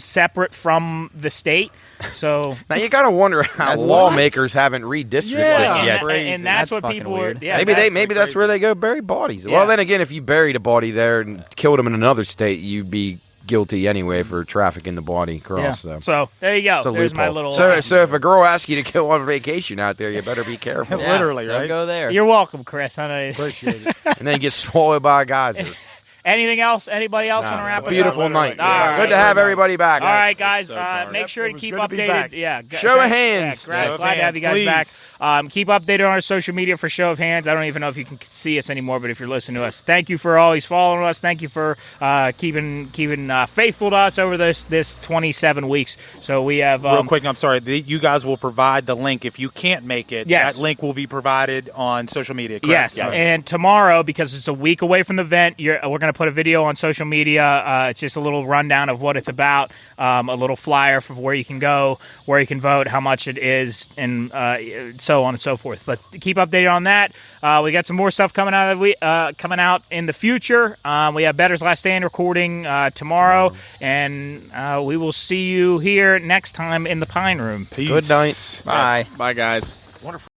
separate from the state. So now you got to wonder how lawmakers haven't redistricted this yet. And that's what people are. Yeah, maybe that's where they go bury bodies. Yeah. Well, then again, if you buried a body there and killed him in another state, you'd be guilty anyway for trafficking the body across. Yeah. So there you go. There's my little. So if a girl asks you to go on vacation out there, you better be careful. Literally, right? Don't go there. You're welcome, Chris. I know. Appreciate it. And then you get swallowed by a geyser. Anything else? Anybody else want to wrap us up? Beautiful night. Right. Good to have everybody back. All right, guys. Make sure to keep updated. Yeah. Show of hands. Glad to have you guys back. Keep updated on our social media for Show of Hands. I don't even know if you can see us anymore, but if you're listening to us, thank you for always following us. Thank you for keeping faithful to us over this 27 weeks. So we have real quick. I'm sorry. You guys will provide the link if you can't make it. Yes. That link will be provided on social media. Correct? Yes. And tomorrow, because it's a week away from the event, we're going to put a video on social media. It's just a little rundown of what it's about, a little flyer for where you can go, where you can vote, how much it is, and so on and so forth. But keep updated on that. We got some more stuff coming out in the future. We have Better's Last Stand recording tomorrow, and we will see you here next time in the Pine Room. Peace. Good night. Bye. Bye, guys. Wonderful.